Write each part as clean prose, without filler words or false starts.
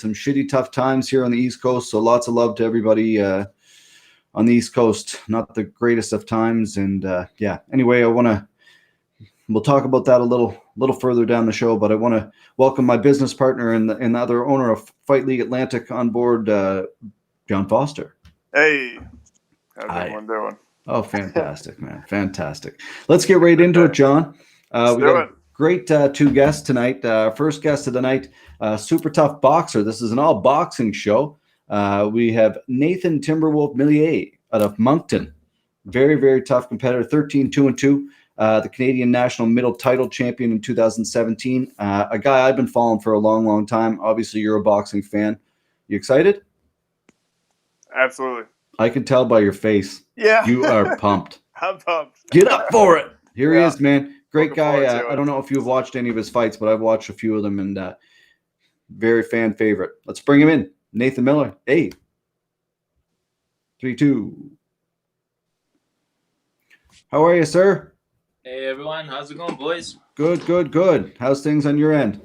some shitty tough times here on the East Coast. So lots of love to everybody on the East Coast. Not the greatest of times, and Anyway, we'll talk about that a little further down the show. But I want to welcome my business partner and the other owner of Fight League Atlantic on board, John Foster. Hey, how's everyone doing? Oh, fantastic, man, fantastic. Let's get right into it, John. We got a great two guests tonight. First guest of the night, super tough boxer. This is an all boxing show. We have Nathan Timberwolf Millier out of Moncton. Very, very tough competitor, 13-2-2. The Canadian National Middle Title Champion in 2017. A guy I've been following for a long, long time. Obviously, you're a boxing fan. You excited? Absolutely. I can tell by your face. Yeah. You are pumped. I'm pumped. Get up for it. Here he is, man. Great guy. I don't know if you've watched any of his fights, but I've watched a few of them, and very fan favorite. Let's bring him in. Nathan Miller. Hey. 3-2. How are you, sir? Hey, everyone. How's it going, boys? Good, good, good. How's things on your end?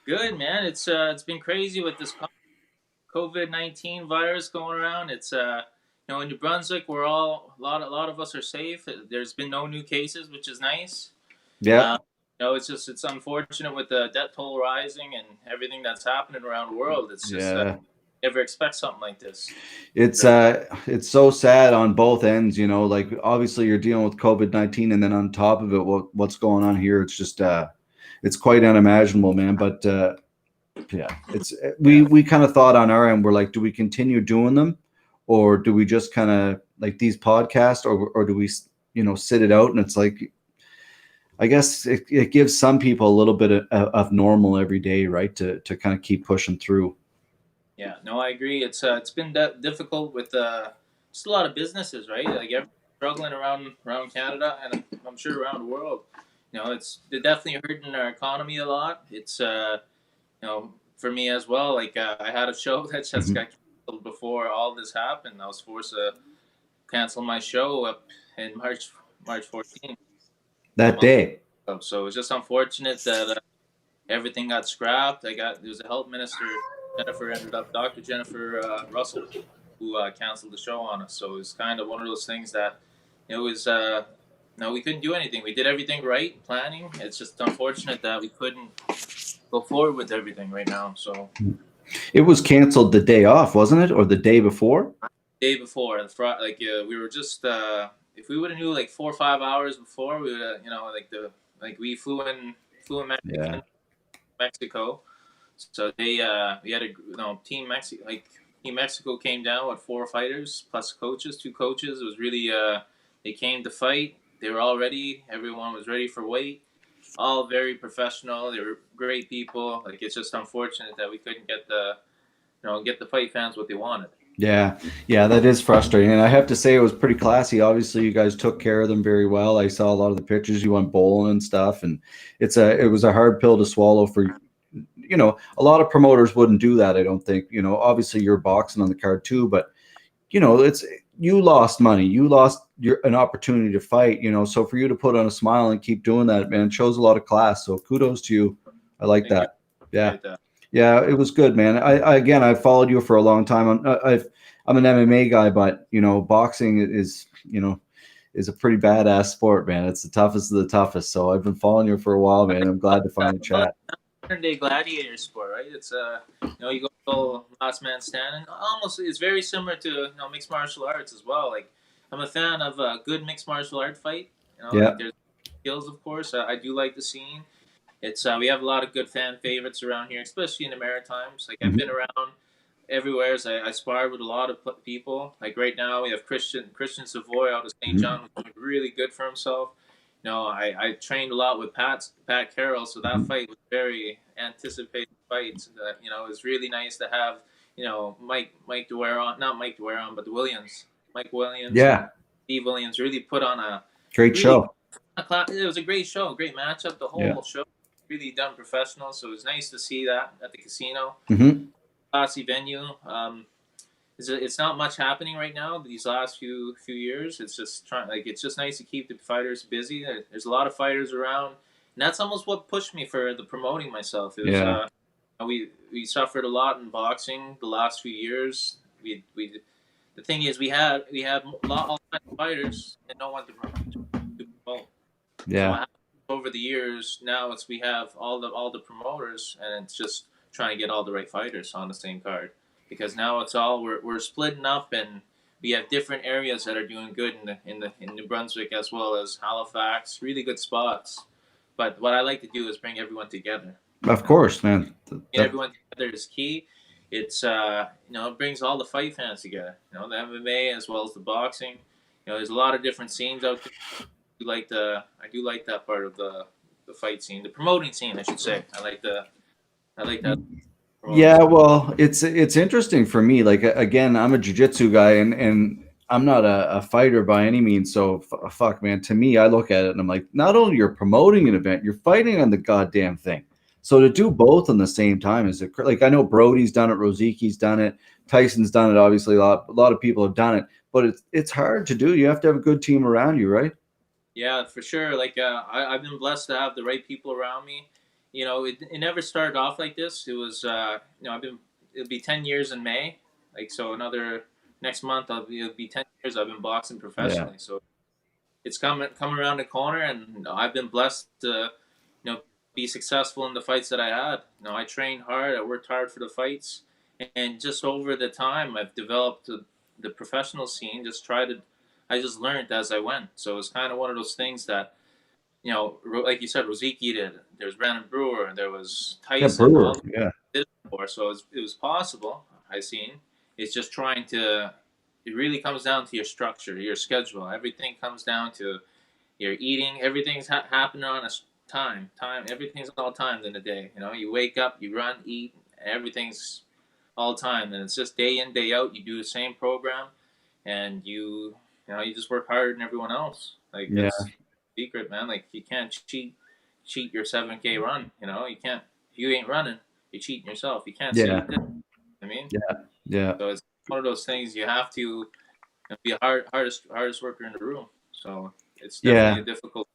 Good, man. It's been crazy with this COVID-19 virus going around. It's in New Brunswick, we're all a lot of us are safe. There's been no new cases, which is nice. Yeah. It's unfortunate with the death toll rising and everything that's happening around the world. It's just never expect something like this. It's so sad on both ends, like obviously you're dealing with COVID-19 and then on top of it, what's going on here. It's just, it's quite unimaginable, man. But we kind of thought on our end, we're like, do we continue doing them or do we just kind of like these podcasts or do we, sit it out? And it's like, I guess it gives some people a little bit of normal every day, right? To kind of keep pushing through. Yeah, no, I agree. It's been difficult with just a lot of businesses, right? Like everyone's struggling around Canada and I'm sure around the world. It's definitely hurting our economy a lot. It's for me as well. Like I had a show that just got canceled before all this happened. I was forced to cancel my show up in March 14th. That day. So it was just unfortunate that everything got scrapped. There was a health minister. Dr. Jennifer Russell, who canceled the show on us. So it was kind of one of those things that it was, we couldn't do anything. We did everything right, planning. It's just unfortunate that we couldn't go forward with everything right now. So it was canceled the day off, wasn't it? Or the day before? Day before. We were just, if we would have knew like 4 or 5 hours before, we would have, we flew in Mexico. So we had Team Mexico came down with 4 fighters plus coaches, 2 coaches. It was really they came to fight. They were all ready. Everyone was ready for weight. All very professional. They were great people. Like it's just unfortunate that we couldn't get the fight fans what they wanted. Yeah, that is frustrating. And I have to say it was pretty classy. Obviously, you guys took care of them very well. I saw a lot of the pictures. You went bowling and stuff, and it was a hard pill to swallow for. A lot of promoters wouldn't do that. I don't think, obviously you're boxing on the card too, but you lost money, you lost an opportunity to fight, so for you to put on a smile and keep doing that, man, shows a lot of class. So kudos to you. I like that. Yeah, it was good, man. I've followed you for a long time. I'm an MMA guy, but boxing is a pretty badass sport, man. It's the toughest of the toughest. So I've been following you for a while, man. I'm glad to finally chat. Day gladiator sport, right? It's you go last man standing. Almost, it's very similar to mixed martial arts as well. Like I'm a fan of a good mixed martial art fight. There's skills, of course. I do like the scene. It's we have a lot of good fan favorites around here, especially in the Maritimes. Like I've been around everywhere. So I sparred with a lot of people. Like right now, we have Christian Savoy out of St. John, who's doing really good for himself. I trained a lot with Pat Carroll, so that fight was very anticipated fight. It was really nice to have, Mike DeWaron, but Mike Williams, Steve Williams really put on a great show. It was a great show, great matchup. The whole show really done professional, so it was nice to see that at the casino. Classy venue. It's not much happening right now these last few years. It's just it's just nice to keep the fighters busy. There's a lot of fighters around, and that's almost what pushed me for the promoting myself. It was we suffered a lot in boxing the last few years. We the thing is we had all kinds of fighters and no one to promote. So what Yeah. happens over the years now it's we have all the promoters and it's just trying to get all the right fighters on the same card because now it's all we're splitting up and we have different areas that are doing good in New Brunswick as well as Halifax, really good spots. But what I like to do is bring everyone together. Of course, man. Get everyone together is key. It's it brings all the fight fans together. The MMA as well as the boxing. There's a lot of different scenes out there. I do like that part of the fight scene, the promoting scene, I should say. I like that. Yeah, well, it's interesting for me. Like again, I'm a jiu-jitsu guy, and I'm not a fighter by any means. So fuck, man. To me, I look at it and I'm like, not only you're promoting an event, you're fighting on the goddamn thing. So to do both on the same time is like I know Brody's done it, Roziki's done it, Tyson's done it. Obviously, a lot of people have done it, but it's hard to do. You have to have a good team around you, right? Yeah, for sure. Like I've been blessed to have the right people around me. It never started off like this. It was it'll be 10 years in May. Like so, another next month it'll be 10 years. I've been boxing Yeah. professionally. So it's come around the corner, and I've been blessed to be successful in the fights that I had. I trained hard. I worked hard for the fights, and just over the time, I've developed the professional scene. I just learned as I went. So it's kind of one of those things that like you said, Roziki did. There's Brandon Brewer. There was Yeah, Tyson. Brewer. All the Yeah. did it before. So it was possible. I seen. It's just trying to. It really comes down to your structure, your schedule. Everything comes down to your eating. Everything's happening on a time. Everything's all timed in a day. You wake up, you run, eat. Everything's all time, and it's just day in, day out. You do the same program, and you just work harder than everyone else. Like Yeah. that's secret, man. Like you can't cheat your 7K run. You can't. If you ain't running, you're cheating yourself. You can't say Yeah. you did. I mean, Yeah. Yeah. so it's one of those things you have to be a hardest worker in the room. So it's Yeah. definitely a difficult.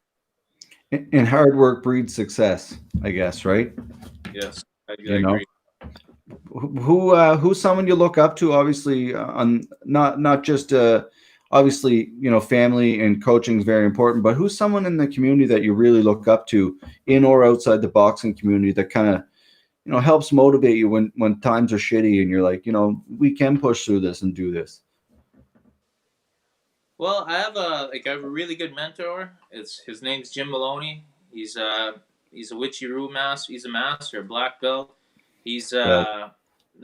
And hard work breeds success, I guess, right? Yes, I You know, agree. who's someone you look up to? Obviously, on not just obviously, family and coaching is very important, but who's someone in the community that you really look up to, in or outside the boxing community, that kind of helps motivate you when times are shitty and you're like, we can push through this and do this. Well, I have a really good mentor. His name's Jim Maloney. He's a Witchy-Roo master. He's a master, a black belt. He's Yeah.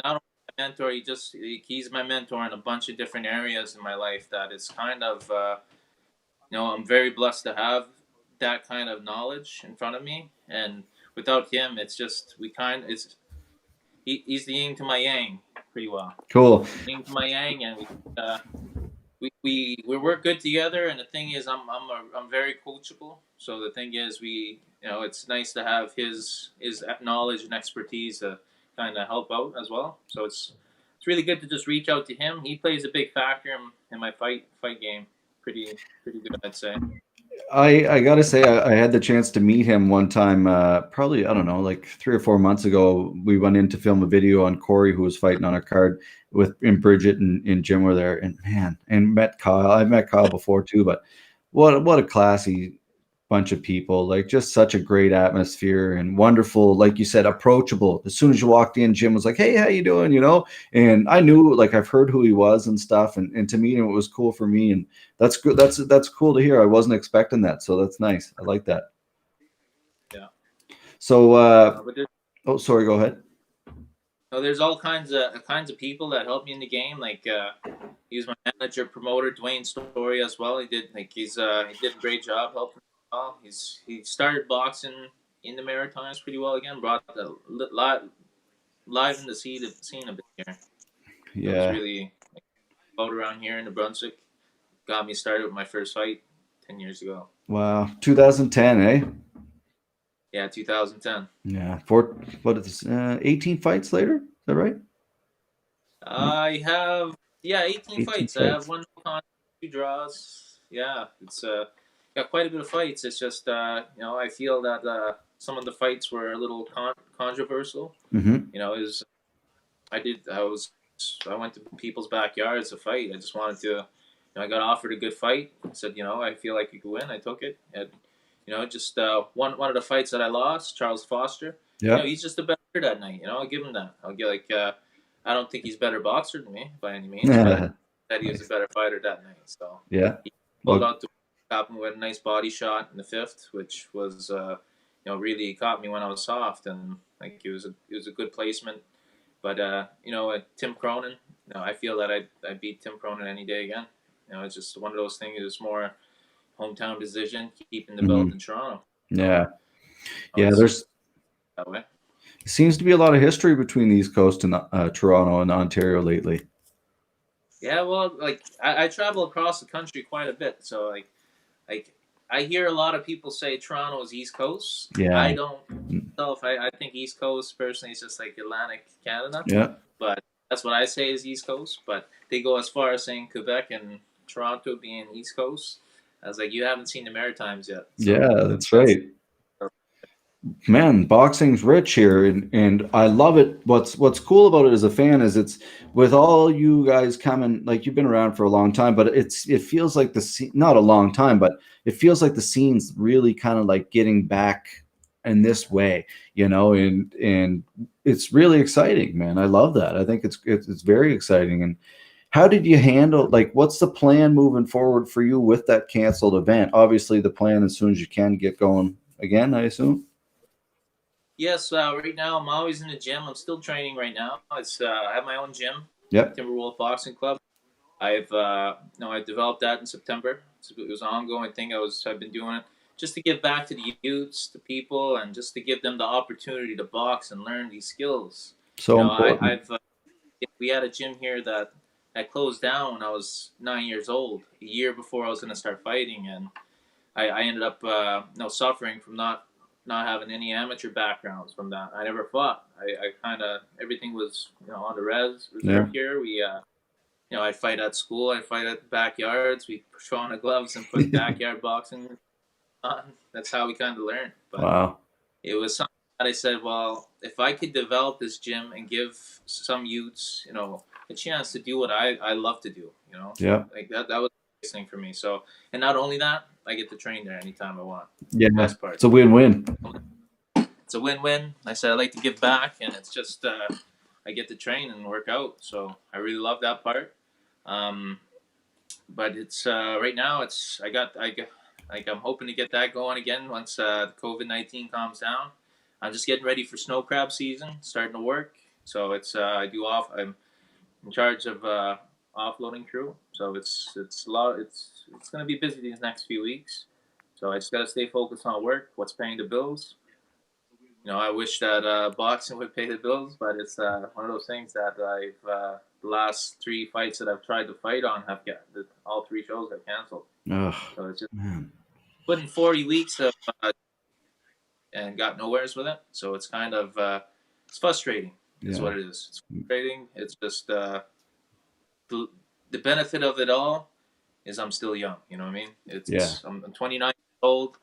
not only my mentor. He's my mentor in a bunch of different areas in my life. That it's kind of I'm very blessed to have that kind of knowledge in front of me. And without him, it's just he's the yin to my yang pretty well. Cool. Yin to my yang, and we work good together. And the thing is, I'm very coachable. So the thing is, it's nice to have his knowledge and expertise to kind of help out as well. So it's really good to just reach out to him. He plays a big factor in my fight game. Pretty good, I'd say. I gotta say, I had the chance to meet him one time, probably, I don't know, like 3 or 4 months ago. We went in to film a video on Corey, who was fighting on a card and Bridget and Jim were there, and man, and met Kyle. I've met Kyle before too, but what a classy bunch of people. Like, just such a great atmosphere and wonderful, like you said, approachable. As soon as you walked in, Jim was like, "Hey, how you doing?" And I knew, like, I've heard who he was and stuff, and to meet him, it was cool for me, and that's good. That's cool to hear. I wasn't expecting that, so that's nice. I like that. Yeah. So But sorry, go ahead. there's all kinds of people that help me in the game. Like he's my manager, promoter, Dwayne Story as well. He did he did a great job helping me. Well, he started boxing in the Maritimes pretty well again. Brought the live in the scene a bit here. Yeah. It was really out around here in New Brunswick. Got me started with my first fight 10 years ago. Wow. 2010, eh? Yeah, 2010. Yeah. What is this? 18 fights later? Is that right? I have 18 fights. I have one contest, 2 draws. Yeah, it's got quite a bit of fights. It's just I feel that some of the fights were a little controversial. Mm-hmm. You know, is I went to people's backyards to fight. I just wanted to. I got offered a good fight. I said, I feel like you could win. I took it. And, just one of the fights that I lost, Charles Foster. Yeah. He's just a better that night. I'll give him that. I'll get I don't think he's a better boxer than me by any means, but that he was a better fighter that night. So Yeah. he pulled out the top and with a nice body shot in the fifth, which was really caught me when I was soft, and like it was a good placement. But Tim Cronin, I feel that I beat Tim Cronin any day again. It's just one of those things. It's more hometown decision, keeping the belt in Toronto. Yeah, there's that way. Seems to be a lot of history between the East Coast and Toronto and Ontario lately. Yeah, well, like I travel across the country quite a bit, so like I hear a lot of people say Toronto is East Coast. Yeah, I don't know if I think East Coast personally is just like Atlantic Canada. Yeah, but that's what I say is East Coast. But they go as far as saying Quebec and Toronto being East Coast. I was like, you haven't seen the Maritimes yet. So yeah, that's right. Man, boxing's rich here, and I love it. What's cool about it as a fan is it's with all you guys coming, like you've been around for a long time, but it feels like not a long time, but it feels like the scene's really kind of like getting back in this way, and it's really exciting, man. I love that. I think it's very exciting. And how did you handle, like, what's the plan moving forward for you with that canceled event? Obviously, the plan as soon as you can get going again, I assume. Yes, right now I'm always in the gym. I'm still training right now. I have my own gym. Yep. Timberwolf Boxing Club. I developed that in September. It was an ongoing thing. I've been doing it just to give back to the youths, to people, and just to give them the opportunity to box and learn these skills. So important. We had a gym here that closed down when I was 9 years old, a year before I was going to start fighting, and I ended up suffering from not having any amateur backgrounds from that. I never fought. I kind of, everything was on the reserve here. We I fight at school. I fight at backyards. We put on the gloves and put backyard boxing on. That's how we kind of learned. But wow. It was something that I said, well, if I could develop this gym and give some youths, a chance to do what I love to do, Yeah. like that was the biggest thing for me. So, and not only that, I get to train there anytime I want. Yeah. Best part. It's a win-win. It's a win-win. I said I like to give back, and it's just I get to train and work out. So I really love that part. But it's right now. I'm hoping to get that going again once COVID-19 calms down. I'm just getting ready for snow crab season, starting to work. So I'm in charge of offloading crew. So it's a lot. It's going to be busy these next few weeks. So I just got to stay focused on work. What's paying the bills? I wish that boxing would pay the bills, but it's one of those things that the last 3 fights that I've tried to fight on all 3 shows got canceled. Ugh, so it's just man. put in 40 weeks of and got nowheres with it. So it's kind of it's frustrating. Is what it is. It's frustrating. It's just the benefit of it all is I'm still young. You know what I mean? I'm 29 years old.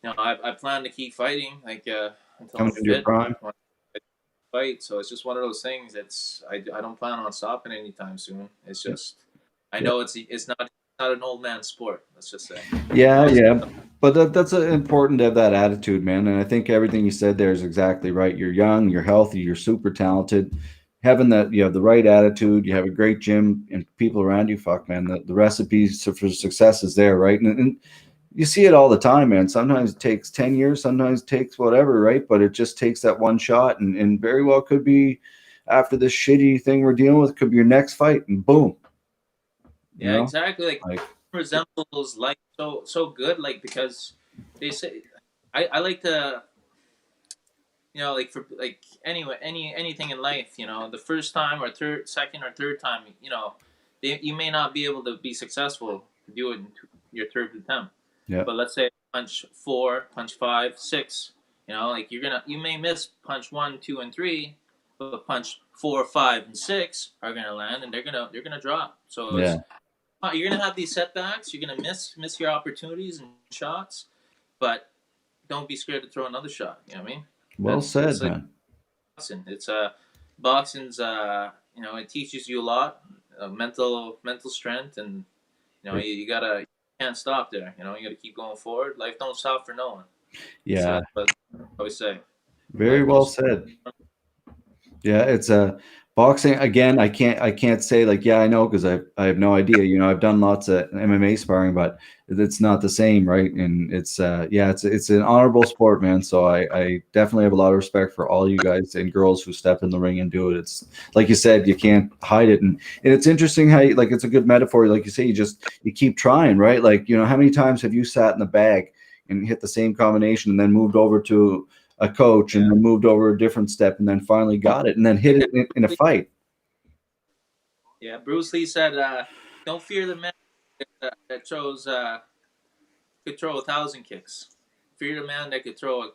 I plan to keep fighting until I'm fit. Your prime. Fight. So it's just one of those things. I don't plan on stopping anytime soon. It's just I know it's not an old man sport. Let's just say. Yeah. But that's important to have that attitude, man. And I think everything you said there is exactly right. You're young, you're healthy, you're super talented. Having that, you have the right attitude, you have a great gym and people around you. Fuck, man, the recipes for success is there, right? And you see it all the time, man. Sometimes it takes 10 years, sometimes it takes whatever, right? But it just takes that one shot, and very well could be after this shitty thing we're dealing with, could be your next fight, and boom. Yeah, exactly. Like resembles life so good, like because they say I like to like for like anyway anything in life, the first time or second or third time, you may not be able to be successful to do it in your third attempt. Yeah. But let's say punch 4, punch 5, 6, like you may miss punch 1, 2, and 3, but punch 4, 5, and 6 are gonna land, and they're gonna drop. So you're gonna have these setbacks. You're gonna miss your opportunities and shots, but don't be scared to throw another shot. You know what I mean? Well said, It's like man. boxing. It's boxing's it teaches you a lot, mental strength, and you gotta you can't stop there. You gotta keep going forward. Life don't stop for no one. Yeah, So that's what I always say. very Life well don't stop. said. Yeah, it's a boxing again. I can't say like yeah I know because I have no idea. I've done lots of MMA sparring, but it's not the same, right? And it's yeah it's an honorable sport, man. So I definitely have a lot of respect for all you guys and girls who step in the ring and do it. It's like you said, you can't hide it, and it's interesting how like it's a good metaphor. Like you say, you keep trying, right? Like how many times have you sat in the bag and hit the same combination and then moved over to a coach and then moved over a different step and then finally got it and then hit it in a fight. Yeah, Bruce Lee said, "Don't fear the man that could throw 1,000 kicks. Fear the man that could throw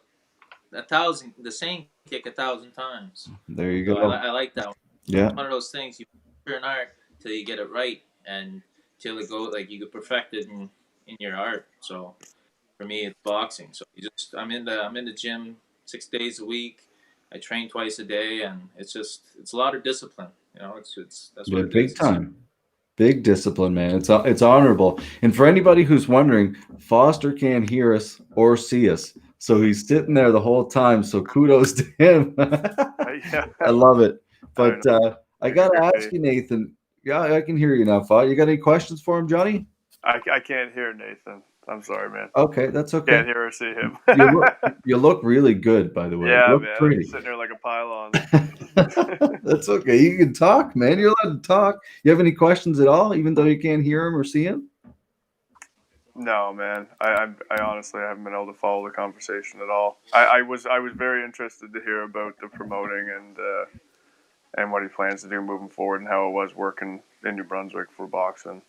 the same kick 1,000 times." There you So go. I like that one. Yeah. One of those things you master an art till you get it right, and till it go like you could perfect it in your art. So for me, it's boxing. So I'm in the gym 6 days a week. I train twice a day, and it's a lot of discipline. It's that's Yeah, what it big is. time. Big discipline, man. It's honorable. And for anybody who's wondering, Foster can't hear us or see us. So he's sitting there the whole time. So kudos to him. Yeah. I love it. I But know. I got to ask you, Nathan. Yeah, I can hear you now, Fod. You got any questions for him, Johnny? I can't hear Nathan. I'm sorry, man. Okay, that's okay. Can't hear or see him. You look really good, by the way. Yeah, You look man. I'm pretty. sitting there like a pylon. That's okay. You can talk, man. You're allowed to talk. You have any questions at all, even though you can't hear him or see him? No, man. I honestly haven't been able to follow the conversation at all. I was very interested to hear about the promoting and what he plans to do moving forward and how it was working in New Brunswick for boxing.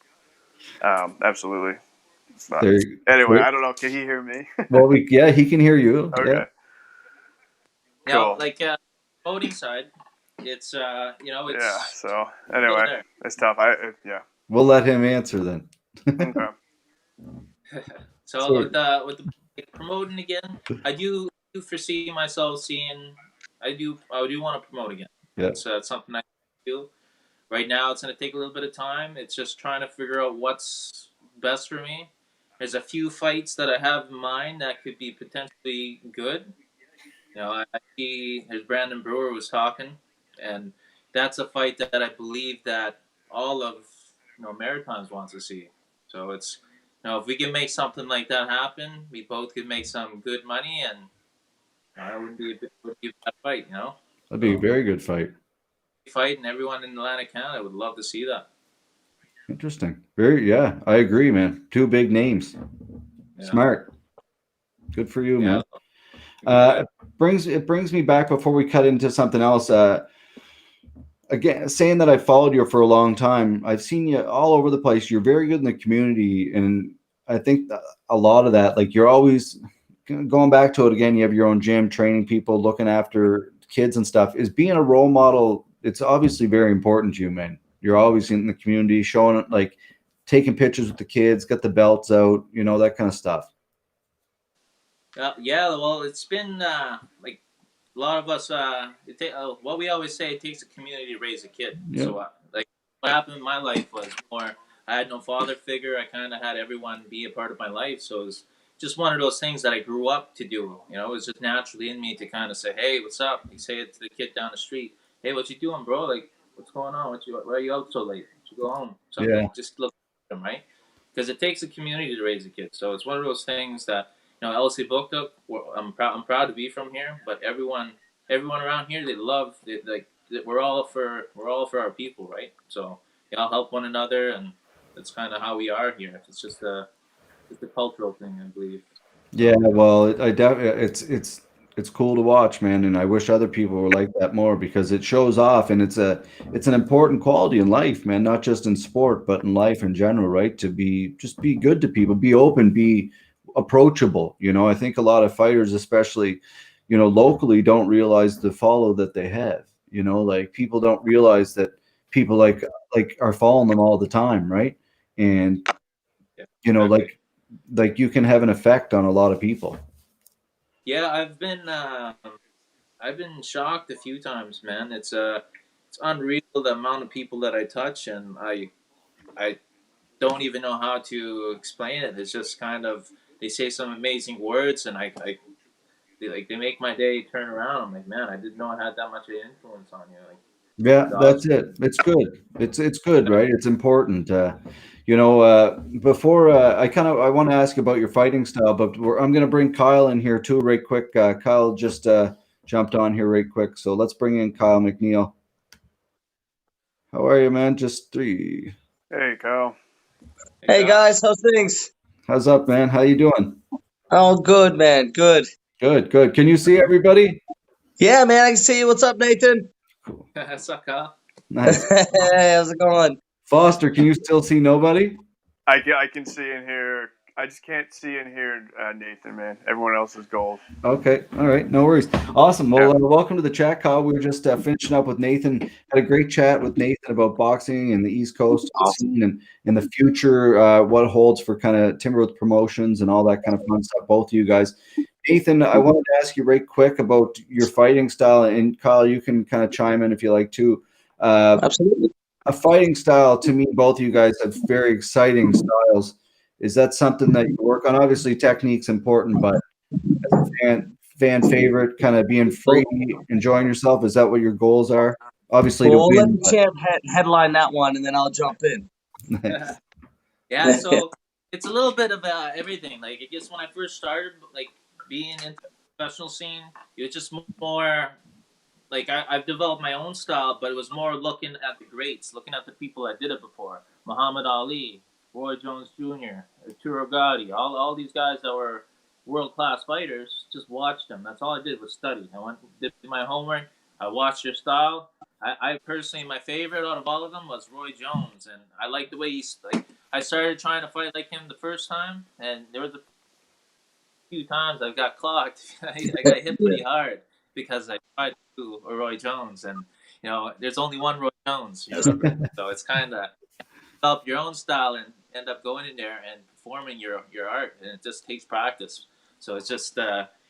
Absolutely. Anyway, I don't know. Can he hear me? Well, he can hear you. Okay. Yeah. Now, Cool. voting side, it's it's Yeah. So anyway, it's tough. Yeah. We'll let him answer then. Okay. So with the promoting again, I do foresee myself seeing. I do want to promote again. Yeah. It's something I do. Right now, it's going to take a little bit of time. It's just trying to figure out what's best for me. There's a few fights that I have in mind that could be potentially good. I see as Brandon Brewer was talking, and that's a fight that I believe that all of Maritimes wants to see. So it's if we can make something like that happen, we both could make some good money, and it wouldn't be a bad fight. That'd be a very good fight. Fight, and everyone in Atlantic Canada would love to see that. Interesting. Yeah, I agree, man. Two big names. Yeah. Smart. Good for you, man. It brings me back before we cut into something else. Again, saying that I followed you for a long time, I've seen you all over the place. You're very good in the community, and I think a lot of that, like you're always going back to it again. You have your own gym, training people, looking after kids and stuff. Is being a role model. It's obviously very important to you, man. You're always in the community, showing it, like taking pictures with the kids, got the belts out, that kind of stuff. Yeah, well, it's been like a lot of us. What we always say, it takes a community to raise a kid. Yep. So, like, what happened in my life was more. I had no father figure. I kind of had everyone be a part of my life. So it was just one of those things that I grew up to do. It was just naturally in me to kind of say, "Hey, what's up?" You say it to the kid down the street. "Hey, what you doing, bro? Like, what's going on? Why are you out so late? Why you go home?" Something. Yeah. Just look at them, right? Because it takes a community to raise a kid. So it's one of those things that. LC booked up. I'm proud to be from here, but everyone around here, they love like we're all for our people, right? So help one another, and that's kind of how we are here. It's just a cultural thing, I believe. Yeah, well, it's cool to watch, man, and I wish other people were like that more because it shows off, and it's an important quality in life, man, not just in sport, but in life in general, right? To be good to people, be open, be approachable. I think a lot of fighters, especially locally, don't realize the follow that they have. Like people don't realize that people like are following them all the time, right? And exactly. like you can have an effect on a lot of people. Yeah, I've been shocked a few times, man. It's unreal the amount of people that I touch, and I don't even know how to explain it. It's just kind of they say some amazing words, and they make my day turn around. I'm like, man, I didn't know I had that much of influence on you. Like, Yeah, it's that's awesome. it. It's good. It's good, right? It's important. Before I want to ask about your fighting style, but I'm going to bring Kyle in here too, right quick. Kyle just jumped on here right quick, so let's bring in Kyle McNeil. How are you, man? Just three. Hey, Kyle. Hey guys, how's things? How's up, man? How you doing? Oh, good, man. Good. Good, good. Can you see everybody? Yeah, man, I can see you. What's up, Nathan? Cool. Suck up. Nice. Hey, how's it going? Foster, can you still see nobody? I can see and hear. I just can't see and hear Nathan, man. Everyone else is gold. Okay. All right. No worries. Awesome. Well, welcome to the chat, Kyle. We were just finishing up with Nathan. Had a great chat with Nathan about boxing and the East Coast Awesome. scene and in the future, what holds for kind of Timberwolf promotions and all that kind of fun stuff. Both of you guys. Nathan, I wanted to ask you right quick about your fighting style, and Kyle, you can kind of chime in if you like too. Absolutely. A fighting style, to me, both of you guys have very exciting styles. Is that something that you work on? Obviously, technique's important, but as a fan favorite, kind of being free, enjoying yourself, is that what your goals are? Obviously to Well, let win, me but champ headline that one, and then I'll jump in. nice. Yeah, so it's a little bit of everything. Like, I guess when I first started, like being in the professional scene, it was just more like I've developed my own style, but it was more looking at the greats, looking at the people that did it before. Muhammad Ali, Roy Jones Jr., Arturo Gatti, all these guys that were world class fighters. Just watched them. That's all I did was study. I went did my homework. I watched their style. I personally, my favorite out of all of them was Roy Jones, and I liked the way he's like. I started trying to fight like him the first time, and there was a few times I got clocked. I got hit pretty hard because I tried to do a Roy Jones, and there's only one Roy Jones. You remember, so it's kind of develop your own style and end up going in there and performing your art, and it just takes practice. So it's just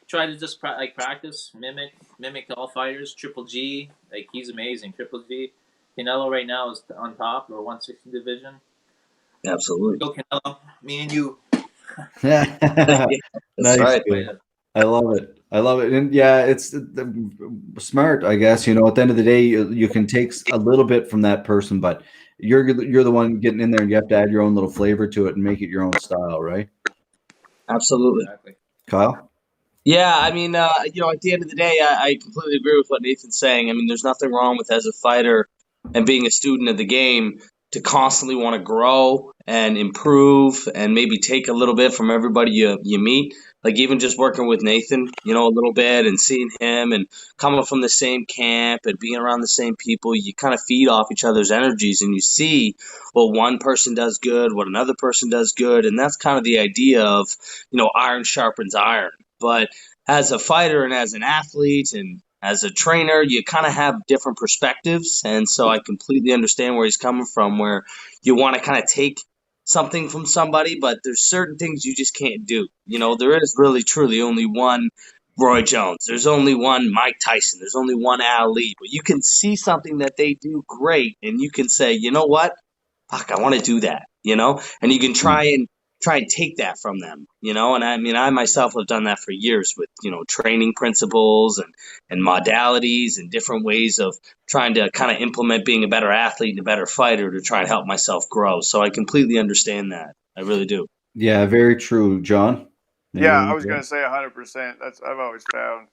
try to just practice, mimic all fighters. Triple G, like he's amazing. Triple G, Canelo right now is on top or 160 division. Absolutely. Go Canelo, me and you. That's Nice. right. Good. I love it. I love it. And yeah, it's smart, I guess. At the end of the day, you can take a little bit from that person, but you're the one getting in there, and you have to add your own little flavor to it and make it your own style, right? Absolutely. Exactly. Kyle? Yeah, I mean, at the end of the day, I completely agree with what Nathan's saying. I mean, there's nothing wrong with as a fighter and being a student of the game to constantly want to grow and improve and maybe take a little bit from everybody you meet. Like even just working with Nathan, a little bit and seeing him and coming from the same camp and being around the same people, you kind of feed off each other's energies and you see what one person does good, what another person does good. And that's kind of the idea of, iron sharpens iron. But as a fighter and as an athlete and as a trainer, you kind of have different perspectives. And so I completely understand where he's coming from, where you want to kind of take something from somebody, but there's certain things you just can't do. There is really, truly only one Roy Jones. There's only one Mike Tyson. There's only one Ali. But you can see something that they do great, and you can say, you know what? Fuck, I want to do that, And you can try and take that from them, and I mean I myself have done that for years with training principles and modalities and different ways of trying to kind of implement being a better athlete and a better fighter to try and help myself grow. So I completely understand that. I really do. Yeah, very true. John? Yeah, I was gonna say 100%. I've always found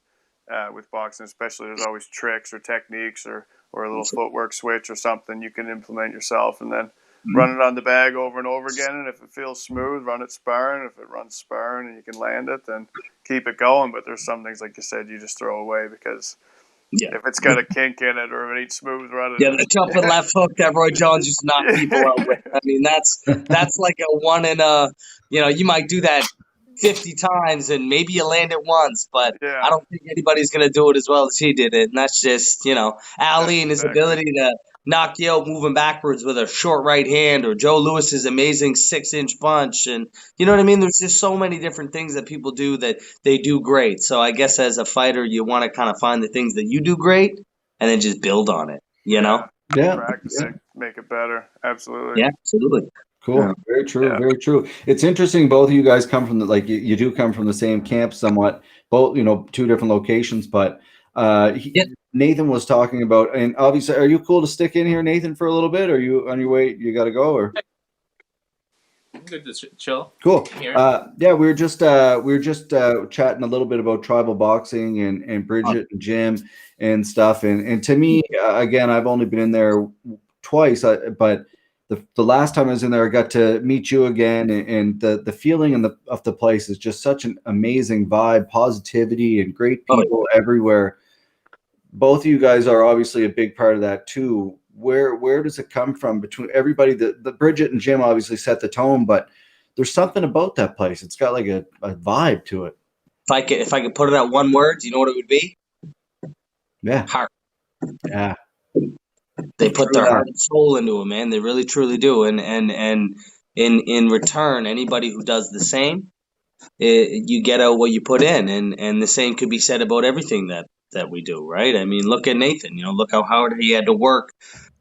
with boxing, especially, there's always tricks or techniques or a little footwork switch or something you can implement yourself, and then run it on the bag over and over again. And if it feels smooth, run it sparring. If it runs sparring and you can land it, then keep it going. But there's some things, like you said, you just throw away because if it's got a kink in it or if it ain't smooth running. Yeah, the jumping left hook that Roy Jones used to knock people out with. I mean, that's like a one in a, you might do that 50 times and maybe you land it once, but I don't think anybody's going to do it as well as he did it. And that's just, Ali and his ability knock you out moving backwards with a short right hand, or Joe Lewis's amazing 6-inch punch. And you know what I mean? There's just so many different things that people do that they do great. So I guess as a fighter, you want to kind of find the things that you do great and then just build on it, you know? Yeah. Practice it, make it better. Absolutely. Yeah, absolutely. Cool. Yeah. Very true. Yeah. Very true. It's interesting. Both of you guys come from you do come from the same camp somewhat, both, two different locations, but Yeah. Nathan was talking about, and obviously, are you cool to stick in here, Nathan, for a little bit? Are you on your way? You got to go, or? Good to chill. Cool. Here. Yeah, we were just chatting a little bit about tribal boxing and Bridget and Jim and stuff. And to me, again, I've only been in there twice, but the last time I was in there, I got to meet you again, and the feeling of the place is just such an amazing vibe, positivity, and great people everywhere. Both of you guys are obviously a big part of that too. Where does it come from between everybody? The Bridget and Jim obviously set the tone, but there's something about that place. It's got like a vibe to it. If I could put it out one word, do you know what it would be? Yeah. Heart. Yeah. They put their heart and soul into it, man. They really, truly do. And in return, anybody who does the same, you get out what you put in. And the same could be said about everything that we do, right? I mean, look at Nathan. Look how hard he had to work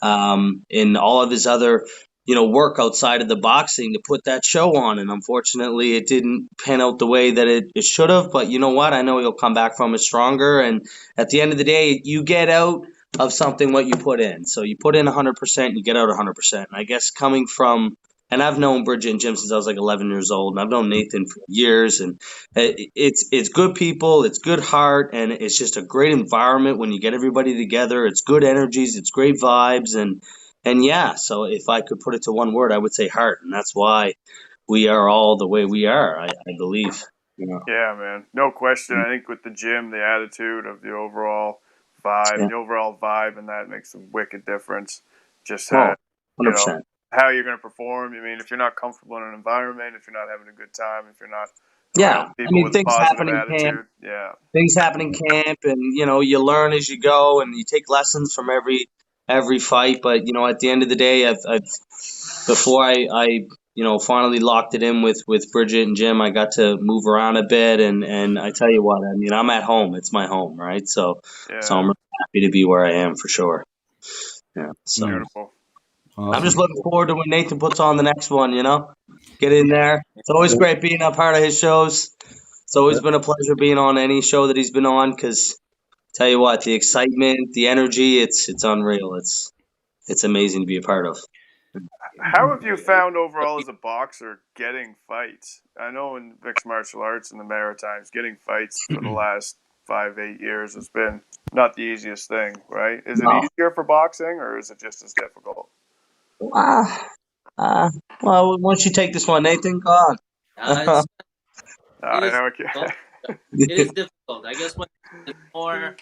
in all of his other, work outside of the boxing to put that show on. And unfortunately, it didn't pan out the way that it should have. But you know what? I know he'll come back from it stronger. And at the end of the day, you get out of something what you put in. So you put in 100%, you get out 100%. And I guess coming from, and I've known Bridget and Jim since I was like 11 years old, and I've known Nathan for years, and it's good people, it's good heart, and it's just a great environment when you get everybody together. It's good energies, it's great vibes, and yeah. So if I could put it to one word, I would say heart, and that's why we are all the way we are. I believe. Yeah, man, no question. I think with the gym, the attitude of the overall vibe, and that makes a wicked difference. Just 100%. How you're going to perform. I mean, if you're not comfortable in an environment, if you're not having a good time, if you're not people with things a positive happen in attitude, camp. Things happen in camp, and you learn as you go, and you take lessons from every fight. But at the end of the day, before I finally locked it in with Bridget and Jim, I got to move around a bit, and I tell you what, I mean, I'm at home. It's my home, right? So I'm really happy to be where I am for sure. Yeah. So beautiful. Awesome. I'm just looking forward to when Nathan puts on the next one. Get in there. It's always great being a part of his shows. It's always been a pleasure being on any show that he's been on, because tell you what, the excitement, the energy, it's unreal. It's amazing to be a part of. How have you found overall as a boxer getting fights? I know in mixed martial arts in the Maritimes, getting fights for the last 5-8 years has been not the easiest thing, right? Is it easier for boxing, or is it just as difficult? Well, once you take this one, Nathan, go on. It is difficult. I guess when it's more,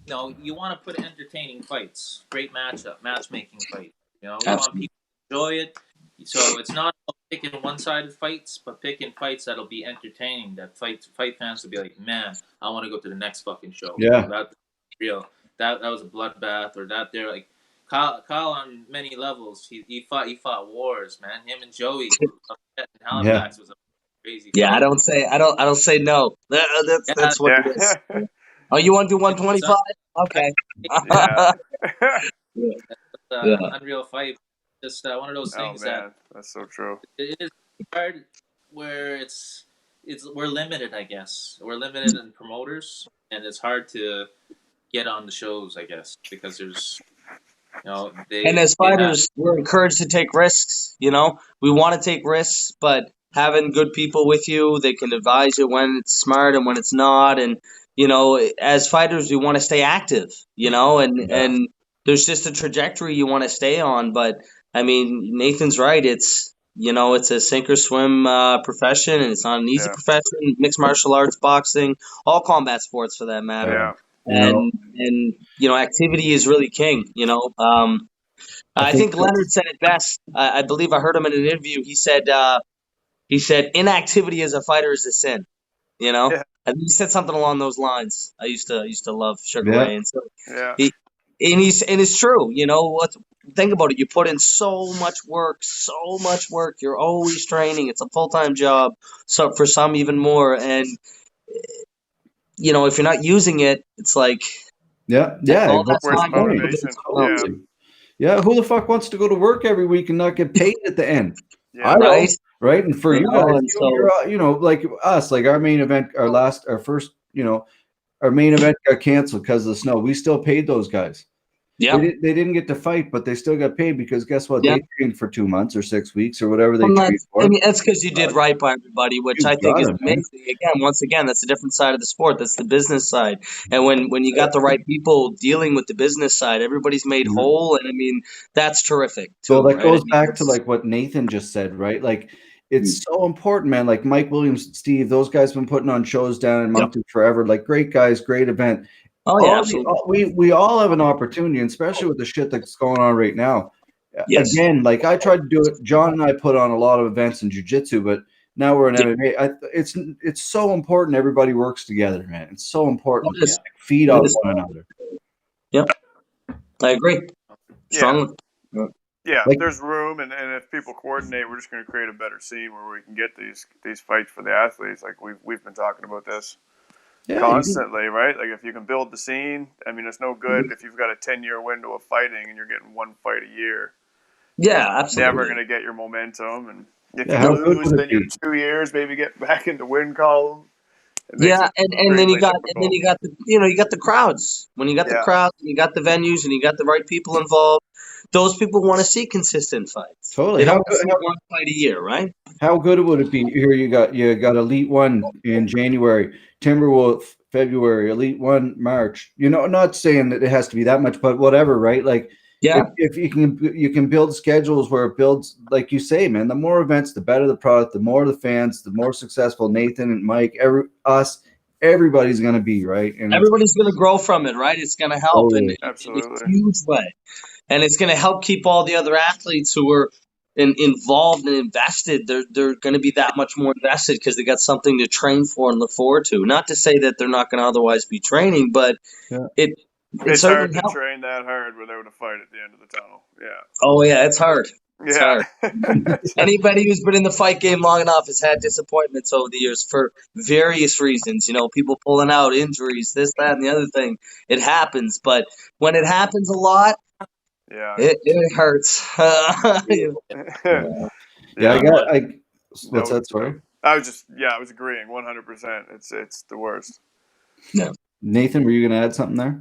you want to put entertaining fights, great matchmaking fights. You want people to enjoy it. So it's not about picking one-sided fights, but picking fights that'll be entertaining. That fight fans will be like, man, I want to go to the next fucking show. Yeah, that's real. That was a bloodbath, or that they're like. Kyle on many levels, he fought wars, man. Him and Joey in Halifax was a crazy fight. I don't say no. That's what it is. Oh, you want to do 125? Okay. Unreal fight. Just one of those things that's so true. It is hard where we're limited, I guess. We're limited in promoters, and it's hard to get on the shows, I guess, because there's. And as fighters, we're encouraged to take risks. We want to take risks, but having good people with you, they can advise you when it's smart and when it's not. And as fighters, we want to stay active. And there's just a trajectory you want to stay on. But I mean, Nathan's right. It's a sink or swim profession, and it's not an easy profession. Mixed martial arts, boxing, all combat sports for that matter. Yeah. And activity is really king. I think Leonard said it best. I believe I heard him in an interview. He said inactivity as a fighter is a sin. I think he said something along those lines. I used to love Sugar Ray, and so and it's true. think about it. You put in so much work. You're always training. It's a full-time job. So for some, even more. And if you're not using it, it's like Yeah, all that that's Where's the the time you put point. into motivation? something else. Totally. Yeah, who the fuck wants to go to work every week and not get paid at the end? Yeah. I Right? don't, right? And for you guys, And so you're like us, like our main event, our first, our main event got canceled because of the snow. We still paid those guys. yeah. They didn't get to fight, but they still got paid because guess what? Yeah. They trained for 2 months or 6 weeks or whatever they Well, trained for. that's because you did right by everybody, which You I think got is it, man. amazing. Once again, that's a different side of the sport. That's the business side. And when you got the right people dealing with the business side, everybody's made Mhm. whole. And I mean, that's terrific too, So that right? I goes mean, back to like what Nathan just said, right? Like it's so important, man. Like Mike Williams, Steve, those guys been putting on shows down in Yep. Moncton forever. Like great guys, great event. Oh yeah, absolutely. We all have an opportunity, and especially with the shit that's going on right now. Yes. Again, like I tried to do it. John and I put on a lot of events in jiu-jitsu, but now we're in MMA. It's so important everybody works together, man. It's so important It is. to feed It off is. one another. Yep. I agree. Strongly. Yeah, Like- there's room, and if people coordinate, we're just going to create a better scene where we can get these fights for the athletes. Like we've been talking about this constantly, right? Like if you can build the scene, I mean, it's no good if you've got a 10-year window of fighting and you're getting one fight a year. Yeah, absolutely. Never going to get your momentum, and if Yeah, how you good lose, would it then you're be? 2 years, maybe get back into win column. It makes Yeah, it and then you extremely got difficult. you got the crowds. When you got the Yeah. crowds and you got the venues and you got the right people involved, those people want to see consistent fights. Totally. They don't want to see one fight a year, right? How good would it be? Here you got Elite One in January, Timberwolf February, Elite One March. Not saying that it has to be that much, but whatever, right? Like Yeah. if you can build schedules where it builds, like you say, man, the more events, the better the product, the more the fans, the more successful Nathan and Mike, everybody's gonna be, right? And Everybody's going to grow from it, right? It's going to help Totally. in a Absolutely. huge way. And it's going to help keep all the other athletes who are involved and invested. They're going to be that much more invested because they got something to train for and look forward to. Not to say that they're not going to otherwise be training, but Yeah. it It's certainly hard to helps. train that hard without a fight at the end of the tunnel. Yeah. Oh yeah, it's hard. It's Yeah. hard. Anybody who's been in the fight game long enough has had disappointments over the years for various reasons. People pulling out, injuries, this, that, and the other thing. It happens, but when it happens a lot, Yeah. it hurts. Yeah, what's that? Sorry, I was agreeing 100%. It's the worst. Nathan, were you gonna add something there?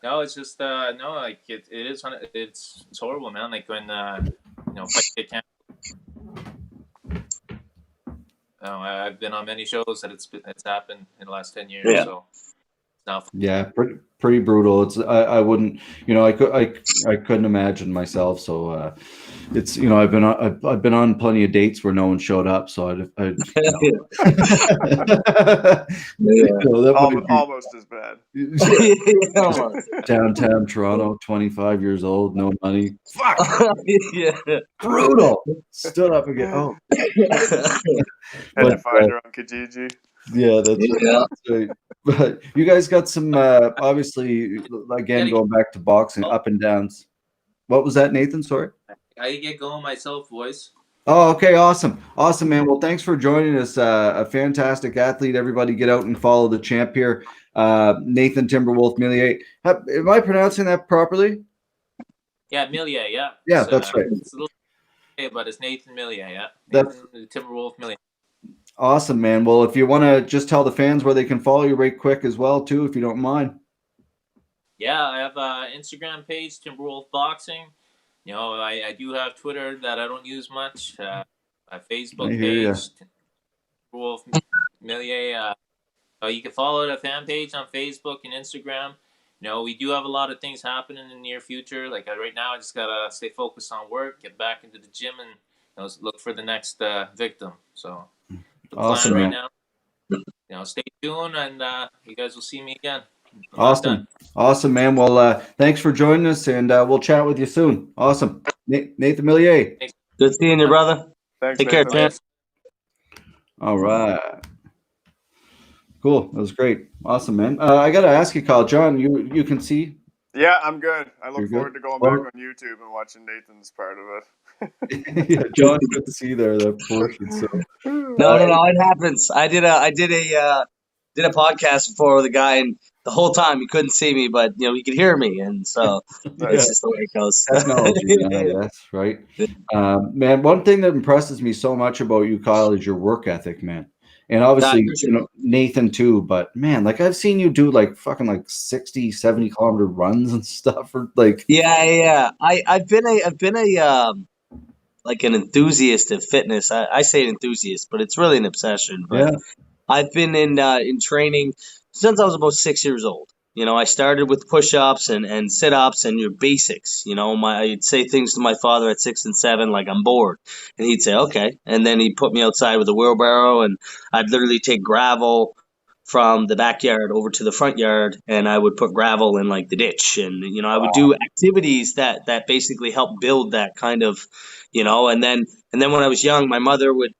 No, it's just no, like it is. It's horrible, man. Like when fights get canceled. I've been on many shows that it's happened in the last 10 years. Yeah. So it's now. Yeah, pretty brutal. It's I wouldn't, I couldn't imagine myself. So it's I've been on plenty of dates where no one showed up. So that would be Almost as bad. downtown Toronto, 25 years old, no money. Fuck, Yeah. brutal. Stood up again. Oh, Had to find her on Kijiji. yeah, that's right. But you guys got some obviously, again, going back to boxing, up and downs. What was that, Nathan? Sorry. I get going myself, boys. Oh, okay, awesome, man. Well, thanks for joining us. A fantastic athlete. Everybody, get out and follow the champ here, Nathan Timberwolf Millier. Am I pronouncing that properly? Yeah, Millier. Yeah. Yeah, that's right. It's a little, but it's Nathan Millier. Yeah. That's Timberwolf Millier. awesome, man. Well, if you want to just tell the fans where they can follow you right quick as well, too, if you don't mind. Yeah, I have an Instagram page, Timberwolf Boxing. I do have Twitter that I don't use much. A Facebook page, Timberwolf Millier. You can follow the fan page on Facebook and Instagram. We do have a lot of things happening in the near future. Like right now, I just gotta stay focused on work, get back into the gym, and look for the next victim. So the awesome, plan man. right now. Stay tuned, and you guys will see me again. Awesome, man. Well, thanks for joining us, and we'll chat with you soon. Awesome, Nathan Millier. Good seeing you, brother. Thanks. Take care, Nathan. champ. All right. Cool. That was great. Awesome, man. I got to ask you, Kyle. John, you can see? Yeah, I'm good. I You're look good? forward to going back Well, on YouTube and watching Nathan's part of it. yeah, John, good to see you there, that portion. So, No, no, no. It happens. Did a podcast before with a guy, and the whole time he couldn't see me, but he could hear me, and so yeah, it's just the way it goes. technology, man, I guess, right? Man, one thing that impresses me so much about you, Kyle, is your work ethic, man. And I obviously, appreciate it. Nathan too, but man, like I've seen you do like fucking like 60, 70 kilometer runs and stuff, or like, Yeah, yeah. I've been like an enthusiast of fitness. I say an enthusiast, but it's really an obsession. But yeah, I've been in training since I was about 6 years old. I started with push-ups and sit-ups and your basics. I'd say things to my father at 6 and 7, like I'm bored, and he'd say okay, and then he'd put me outside with a wheelbarrow, and I'd literally take gravel from the backyard over to the front yard, and I would put gravel in like the ditch, and I would do activities that basically help build that kind of, and then when I was young, my mother would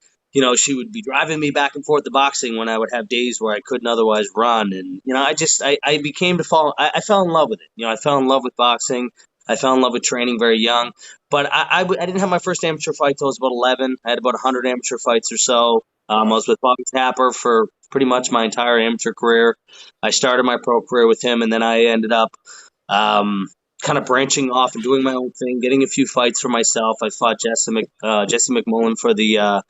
she would be driving me back and forth to boxing when I would have days where I couldn't otherwise run. And, I became to fall, I fell in love with it. I fell in love with boxing. I fell in love with training very young. But I didn't have my first amateur fight till I was about 11. I had about 100 amateur fights or so. I was with Bobby Tapper for pretty much my entire amateur career. I started my pro career with him, and then I ended up kind of branching off and doing my own thing, getting a few fights for myself. I fought Jesse McMullen for the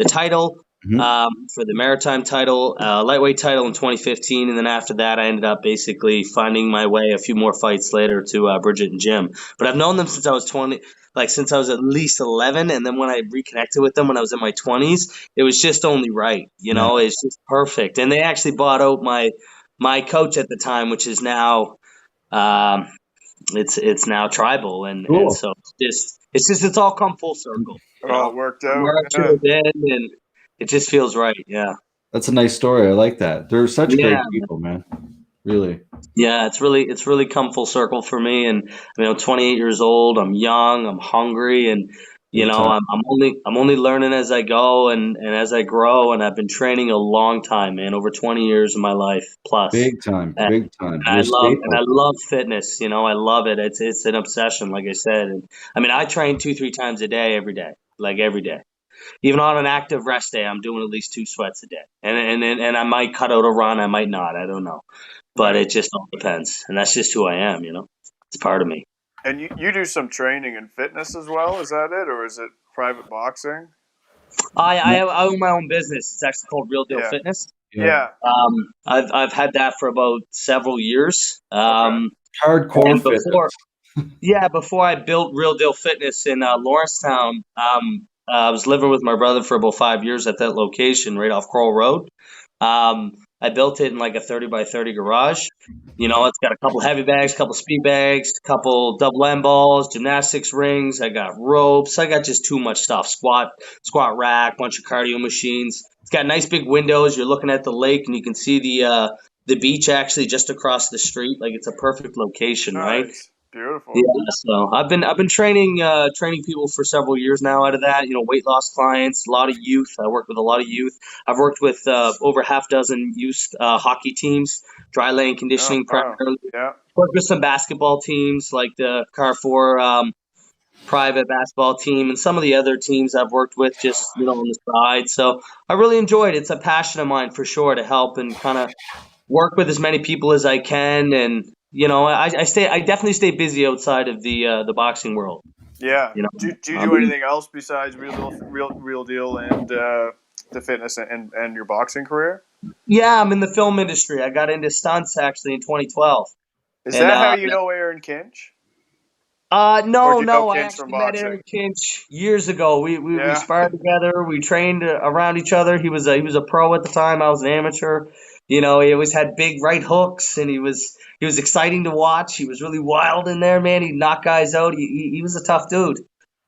title, Mhm. for the maritime title, lightweight title in 2015, and then after that, I ended up basically finding my way a few more fights later to Bridget and Jim. But I've known them since I was 20, like since I was at least 11, and then when I reconnected with them when I was in my 20s, it was just only right. Yeah. It's just perfect. And they actually bought out my coach at the time, which is now. It's now tribal, and Cool. so it's all come full circle. It all worked From out. where I should Yeah. have been, and it just feels right. Yeah, That's a nice story. I like that. They're such great yeah, people, man. Really. yeah. It's really come full circle for me. And 28 years old. I'm young. I'm hungry, and Big time. I'm only learning as I go and as I grow. And I've been training a long time, man. Over 20 years of my life plus. Big time. Big time. And You're I a love and I staple. love fitness. I love it. It's an obsession, like I said. And I train 2-3 times a day, every day, like every day. Even on an active rest day, I'm doing at least 2 sweats a day. And I might cut out a run, I might not, I don't know. But Right. it just all depends, and that's just who I am. It's part of me. And you do some training and fitness as well, is that it? Or is it private boxing? I own my own business. It's actually called Real Deal Yeah. Fitness. Yeah. Yeah. I've had that for about several years. Okay. Hardcore And before fitness. before I built Real Deal Fitness in Lawrencetown, I was living with my brother for about 5 years at that location right off Kroll Road. I built it in like a 30 by 30 garage. It's got a couple heavy bags, couple speed bags, couple double end balls, gymnastics rings. I got ropes. I got just too much stuff. Squat rack, bunch of cardio machines. It's got nice big windows. You're looking at the lake, and you can see the beach actually just across the street. Like, it's a perfect location, right? Nice. Beautiful. Yeah, so I've been training people for several years now out of that, weight loss clients, a lot of youth. I work with a lot of youth. I've worked with over half dozen youth hockey teams, dry lane conditioning Oh, wow. primarily. Yeah. Worked with some basketball teams like the Carrefour private basketball team, and some of the other teams I've worked with just on the side. So I really enjoyed it. It's a passion of mine for sure to help and kind of work with as many people as I can, and I definitely stay busy outside of the boxing world. Yeah. You know, Do you I do mean, anything else besides real deal and the fitness and your boxing career? yeah, I'm in the film industry. I got into stunts actually in 2012, Is and that how you know Aaron Kinch? Or no, do you know no, I Kinch from actually met boxing? Eric Kinch years ago. We Yeah. sparred together. We trained around each other. He was a pro at the time. I was an amateur. He always had big right hooks, and he was exciting to watch. He was really wild in there, man. He'd knock guys out. He was a tough dude.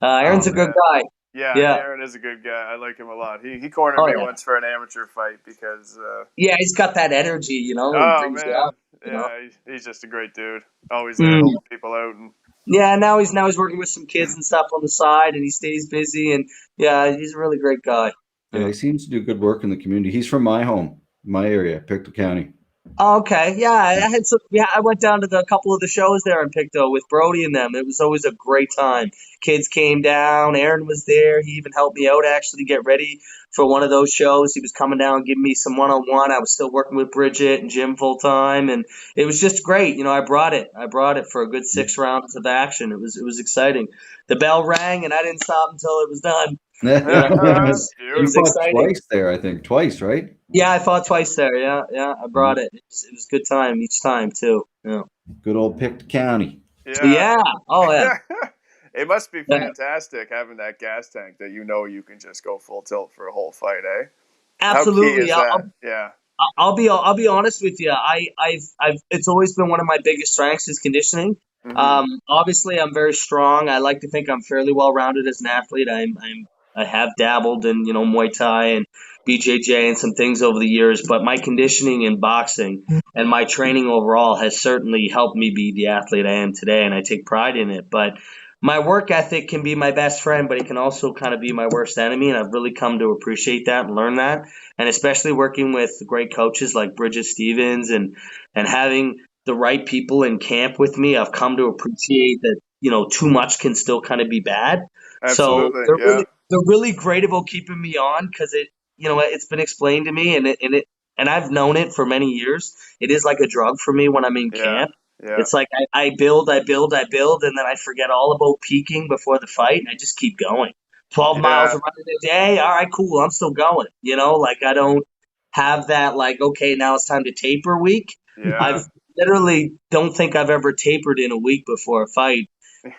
Oh, Aaron's a man. good guy. Yeah, Yeah. Aaron is a good guy. I like him a lot. He cornered Oh me yeah. once for an amateur fight because Yeah, he's got that energy. He oh brings you man, up. yeah, he's just a great dude. Always there Mm. helping people out and Yeah, now he's working with some kids and stuff on the side, and he stays busy. And yeah, he's a really great guy. Yeah, Yeah. he seems to do good work in the community. He's from my home, my area, Pictou County. Oh, okay, yeah, I had some. Yeah, I went down to a couple of the shows there in Pictou with Brody and them. It was always a great time. Kids came down. Aaron was there. He even helped me out actually get ready for one of those shows. He was coming down, giving me some one-on-one. I was still working with Bridget and Jim full time, and it was just great. I brought it. I brought it for a good 6 rounds of action. It was exciting. The bell rang, and I didn't stop until it was done. It You was fought Beautiful. exciting. twice there, I think. Twice, right? Yeah, I fought twice there. Yeah, yeah, I brought it. It was a good time each time too. Yeah. Good old Picked County. Yeah. Yeah. Oh yeah. It must be Yeah. fantastic having that gas tank that you can just go full tilt for a whole fight, eh? How key Absolutely. is that? Yeah. I'll be honest with you. I've it's always been one of my biggest strengths is conditioning. Hmm. Obviously, I'm very strong. I like to think I'm fairly well rounded as an athlete. I have dabbled in Muay Thai and BJJ and some things over the years, but my conditioning in boxing and my training overall has certainly helped me be the athlete I am today, and I take pride in it. But my work ethic can be my best friend, but it can also kind of be my worst enemy, and I've really come to appreciate that and learn that. And especially working with great coaches like Bridget Stevens and having the right people in camp with me, I've come to appreciate that too much can still kind of be bad. So Absolutely. Yeah. they're really great about keeping me on because it's been explained to me and I've known it for many years. It is like a drug for me when I'm in Yeah. camp. Yeah. It's like I build, I build, and then I forget all about peaking before the fight, and I just keep going. 12 miles Yeah. running a day. All right, cool. I'm still going. Like I don't have that, like, okay, now it's time to taper week. I've Yeah. literally don't think I've ever tapered in a week before a fight.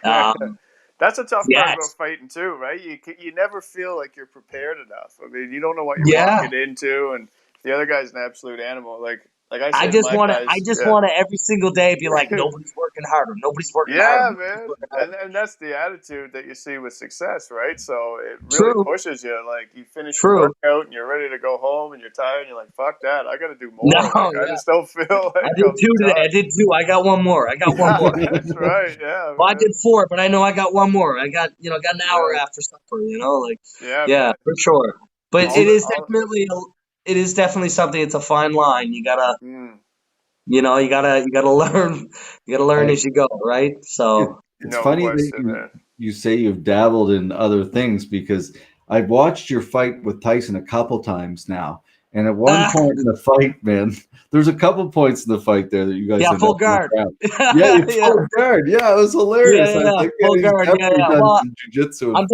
Um, That's a tough part yeah, about fighting too, right? You never feel like you're prepared enough. I mean, you don't know what you're yeah. walking into, and the other guy's an absolute animal. Like I I say to just my want to. I guys, just yeah. want to every single day be like, nobody's working harder. Nobody's working harder. Yeah, Nobody's man, working harder. and that's the attitude that you see with success, right? So it really True, pushes you. Like you finish your true. workout and you're ready to go home, and you're tired, and you're like, "Fuck that! I got to do No, more." Like I yeah. just don't feel I like did I'm two today. I done. did two. I got one more. I got one more. That's right. Yeah, Well, I man. did four, but I know I got one more. I got an hour Yeah, after supper. Like, yeah, yeah, man. for sure. But All the all. it is definitely something. It's a fine line. Mm, you gotta learn. You gotta learn I, as you go, right? So, it's no funny that question, man. you say you've dabbled in other things because I've watched your fight with Tyson a couple times now. And at one ah, point in the fight, man, there's a couple points in the fight there that you guys yeah, end full up guard. knocking out. Yeah, yeah, you full guard. Yeah, it was yeah, hilarious. I was yeah, like, full yeah, he's guard. Yeah, definitely yeah. done Well, some jujitsu. I'm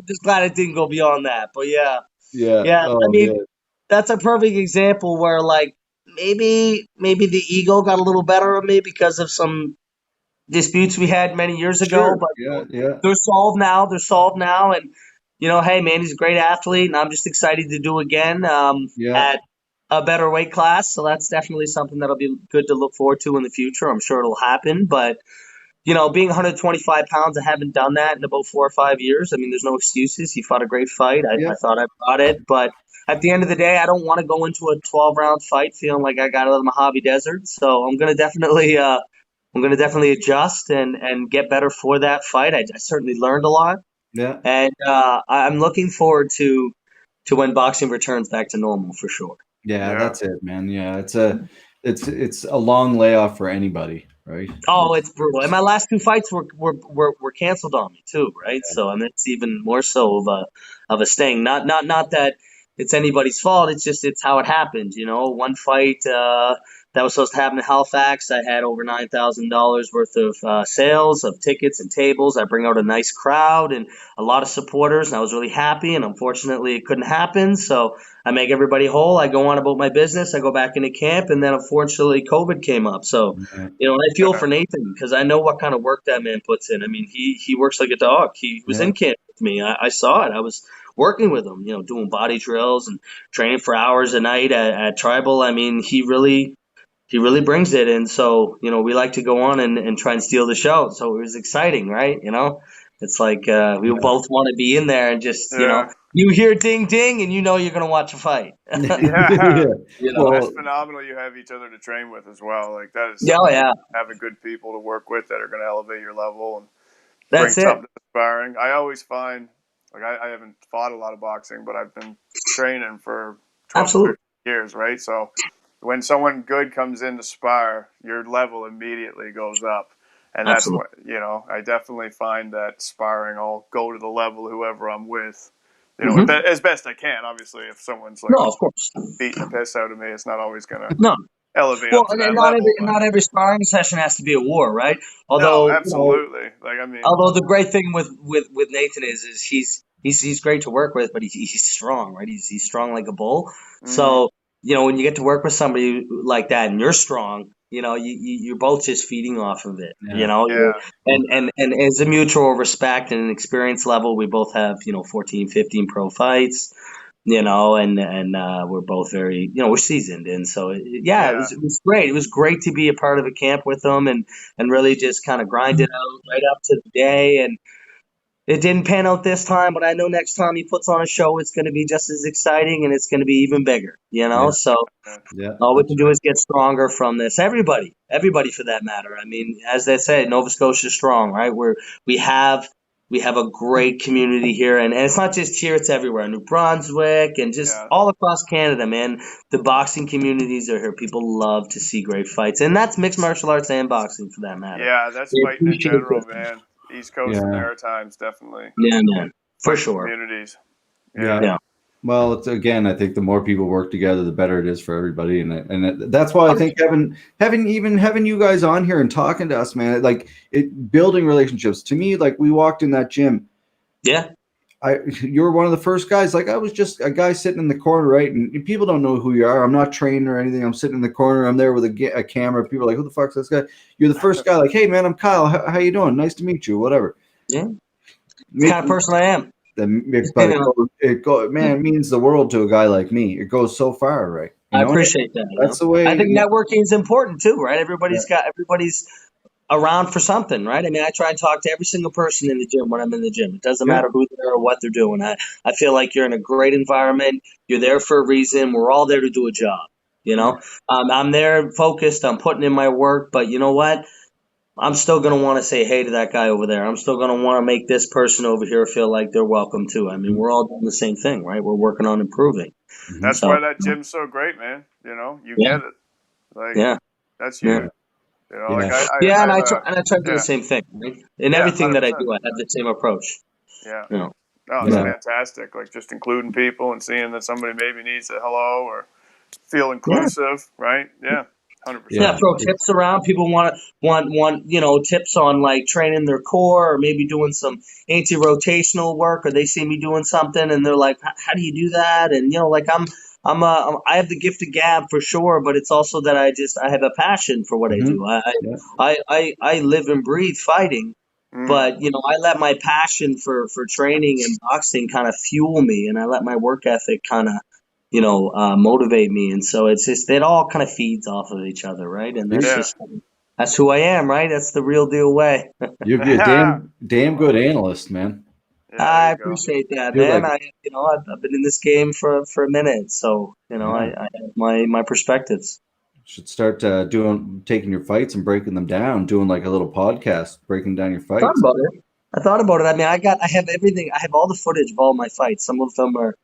just glad it didn't go beyond that. But yeah, Yeah. yeah. I Oh mean, man. that's a perfect example where like maybe the ego got a little better of me because of some disputes we had many years ago, Sure. but Yeah. Yeah. they're solved now. They're solved now, and hey, man, he's a great athlete, and I'm just excited to do again Yeah. at a better weight class. So that's definitely something that'll be good to look forward to in the future. I'm sure it'll happen, but being 125 pounds, I haven't done that in about 4 or 5 years. I mean, there's no excuses. He fought a great fight. I Yeah. thought I brought it, but at the end of the day, I don't want to go into a 12-round fight feeling like I got out of the Mojave Desert. So I'm gonna definitely adjust and get better for that fight. I certainly learned a lot, Yeah. and I'm looking forward to when boxing returns back to normal for sure. Yeah. Yeah, That's it, man. Yeah. It's a long layoff for anybody, right? Oh, it's brutal. And my last two fights were canceled on me too, right? So I mean, it's even more so of a sting. Not that it's anybody's fault. It's how it happened. One fight that was supposed to happen in Halifax, I had over $9,000 worth of sales of tickets and tables. I bring out a nice crowd and a lot of supporters, and I was really happy. And unfortunately, it couldn't happen. So I make everybody whole. I go on about my business. I go back into camp, and then unfortunately, COVID came up. So Yeah. and I feel for Nathan because I know what kind of work that man puts in. I mean, he works like a dog. He was Yeah. in camp with me. I saw it. I was working with him, doing body drills and training for hours a night at Tribal. I mean, he really brings it. And so, we like to go on and try and steal the show. So it was exciting, right? It's like we Yeah. both want to be in there and just, yeah, you hear ding ding and you're going to watch a fight. yeah. Yeah. you know? That's Well, phenomenal. You have each other to train with as well. Like that is Yeah, oh, something. yeah. Having good people to work with that are going to elevate your level and bring That's it. something to the sparring. I always find, like, I haven't fought a lot of boxing, but I've been training for 12 to 13 Absolutely. years, right? So when someone good comes in to spar, your level immediately goes up. And that's Absolutely. what, I definitely find that sparring, I'll go to the level whoever I'm with, Mhm. as best I can. Obviously, if someone's like No, of course. beating the piss out of me, it's not always going to No. elevate Well, up to and that not level. every But not every sparring session has to be a war, right? no, Although, absolutely. Like, I mean, although the great thing with Nathan is he's great to work with, but he's strong, right? He's strong like a bull. mm, So, when you get to work with somebody like that and you're strong, you're both just feeding off of it. Yeah. yeah, And as a mutual respect and an experience level, we both have 14, 15 pro fights. And we're both very, we're seasoned, and so yeah, yeah, it was great. It was great to be a part of a camp with them and really just kind of grind it out right up to the day. And it didn't pan out this time, but I know next time he puts on a show, it's going to be just as exciting and it's going to be even bigger. Yeah. So yeah, Yeah. all we That's can do is get stronger from this. Everybody for that matter. I mean, as they say, Nova Scotia is strong, right? We have we have a great community here, and it's not just here; it's everywhere. New Brunswick and just yeah, all across Canada, man. The boxing communities are here. People love to see great fights, and that's mixed martial arts and boxing for that matter. yeah. That's They fighting in appreciate general, this. man. East Coast and yeah. Maritimes, definitely Yeah, man, for fighting sure. communities. Yeah. Yeah, Yeah. Well, it's again, I think the more people work together, the better it is for everybody, that's why I think having you guys on here and talking to us, man, like it building relationships. To me, like we walked in that gym, Yeah. you were one of the first guys. Like I was just a guy sitting in the corner, right? And people don't know who you are. I'm not trained or anything. I'm sitting in the corner. I'm there with a camera. People are like, who the fuck's this guy? You're the first guy. Like, hey man, I'm Kyle. How you doing? Nice to meet you. Whatever. Yeah. It's the kind of person I am. But man, it means the world to a guy like me. It goes so far, right? I appreciate that. That's the I way. think networking is important too, right? Yeah. Everybody's around for something, right? I mean, I try and talk to every single person in the gym when I'm in the gym. It doesn't Yeah. matter who they are or what they're doing. I feel like you're in a great environment. You're there for a reason. We're all there to do a job. I'm there focused. I'm putting in my work, but you know what? I'm still going to want to say hey to that guy over there. I'm still going to want to make this person over here feel like they're welcome too. I mean, we're all doing the same thing, right? We're working on improving. Mhm. that's So, why that gym's so great, man. You yeah, get it. Like yeah, that's yeah. huge. Yeah. Like Yeah, I and have I try to do the yeah, same thing, right? In yeah, everything that I 100%. do, I have the same approach. Yeah. You know. No, it's Yeah. fantastic. Like just including people and seeing that somebody maybe needs a hello or feel Yeah. inclusive, right? Yeah, Yeah, 100%. throw tips around. People want tips on like training their core or maybe doing some anti-rotational work, or they see me doing something and they're like, how do you do that? And like I have the gift of gab for sure, but it's also that I have a passion for what I Mhm. do. Yeah. I live and breathe fighting, Mm, but I let my passion for training and boxing kind of fuel me, and I let my work ethic kind of motivate me. And so it's just, it all kind of feeds off of each other, right? And You, yeah. that's who I am, right? That's the real deal way. you'd be a damn good analyst, man. Yeah, there I you go. appreciate that, You're man. like, I've been in this game for a minute, so yeah. I have my perspectives. Should start taking your fights and breaking them down, doing like a little podcast, breaking down your I thought fights. about it. I thought about it. I mean, I have everything. I have all the footage of all my fights. Some of them are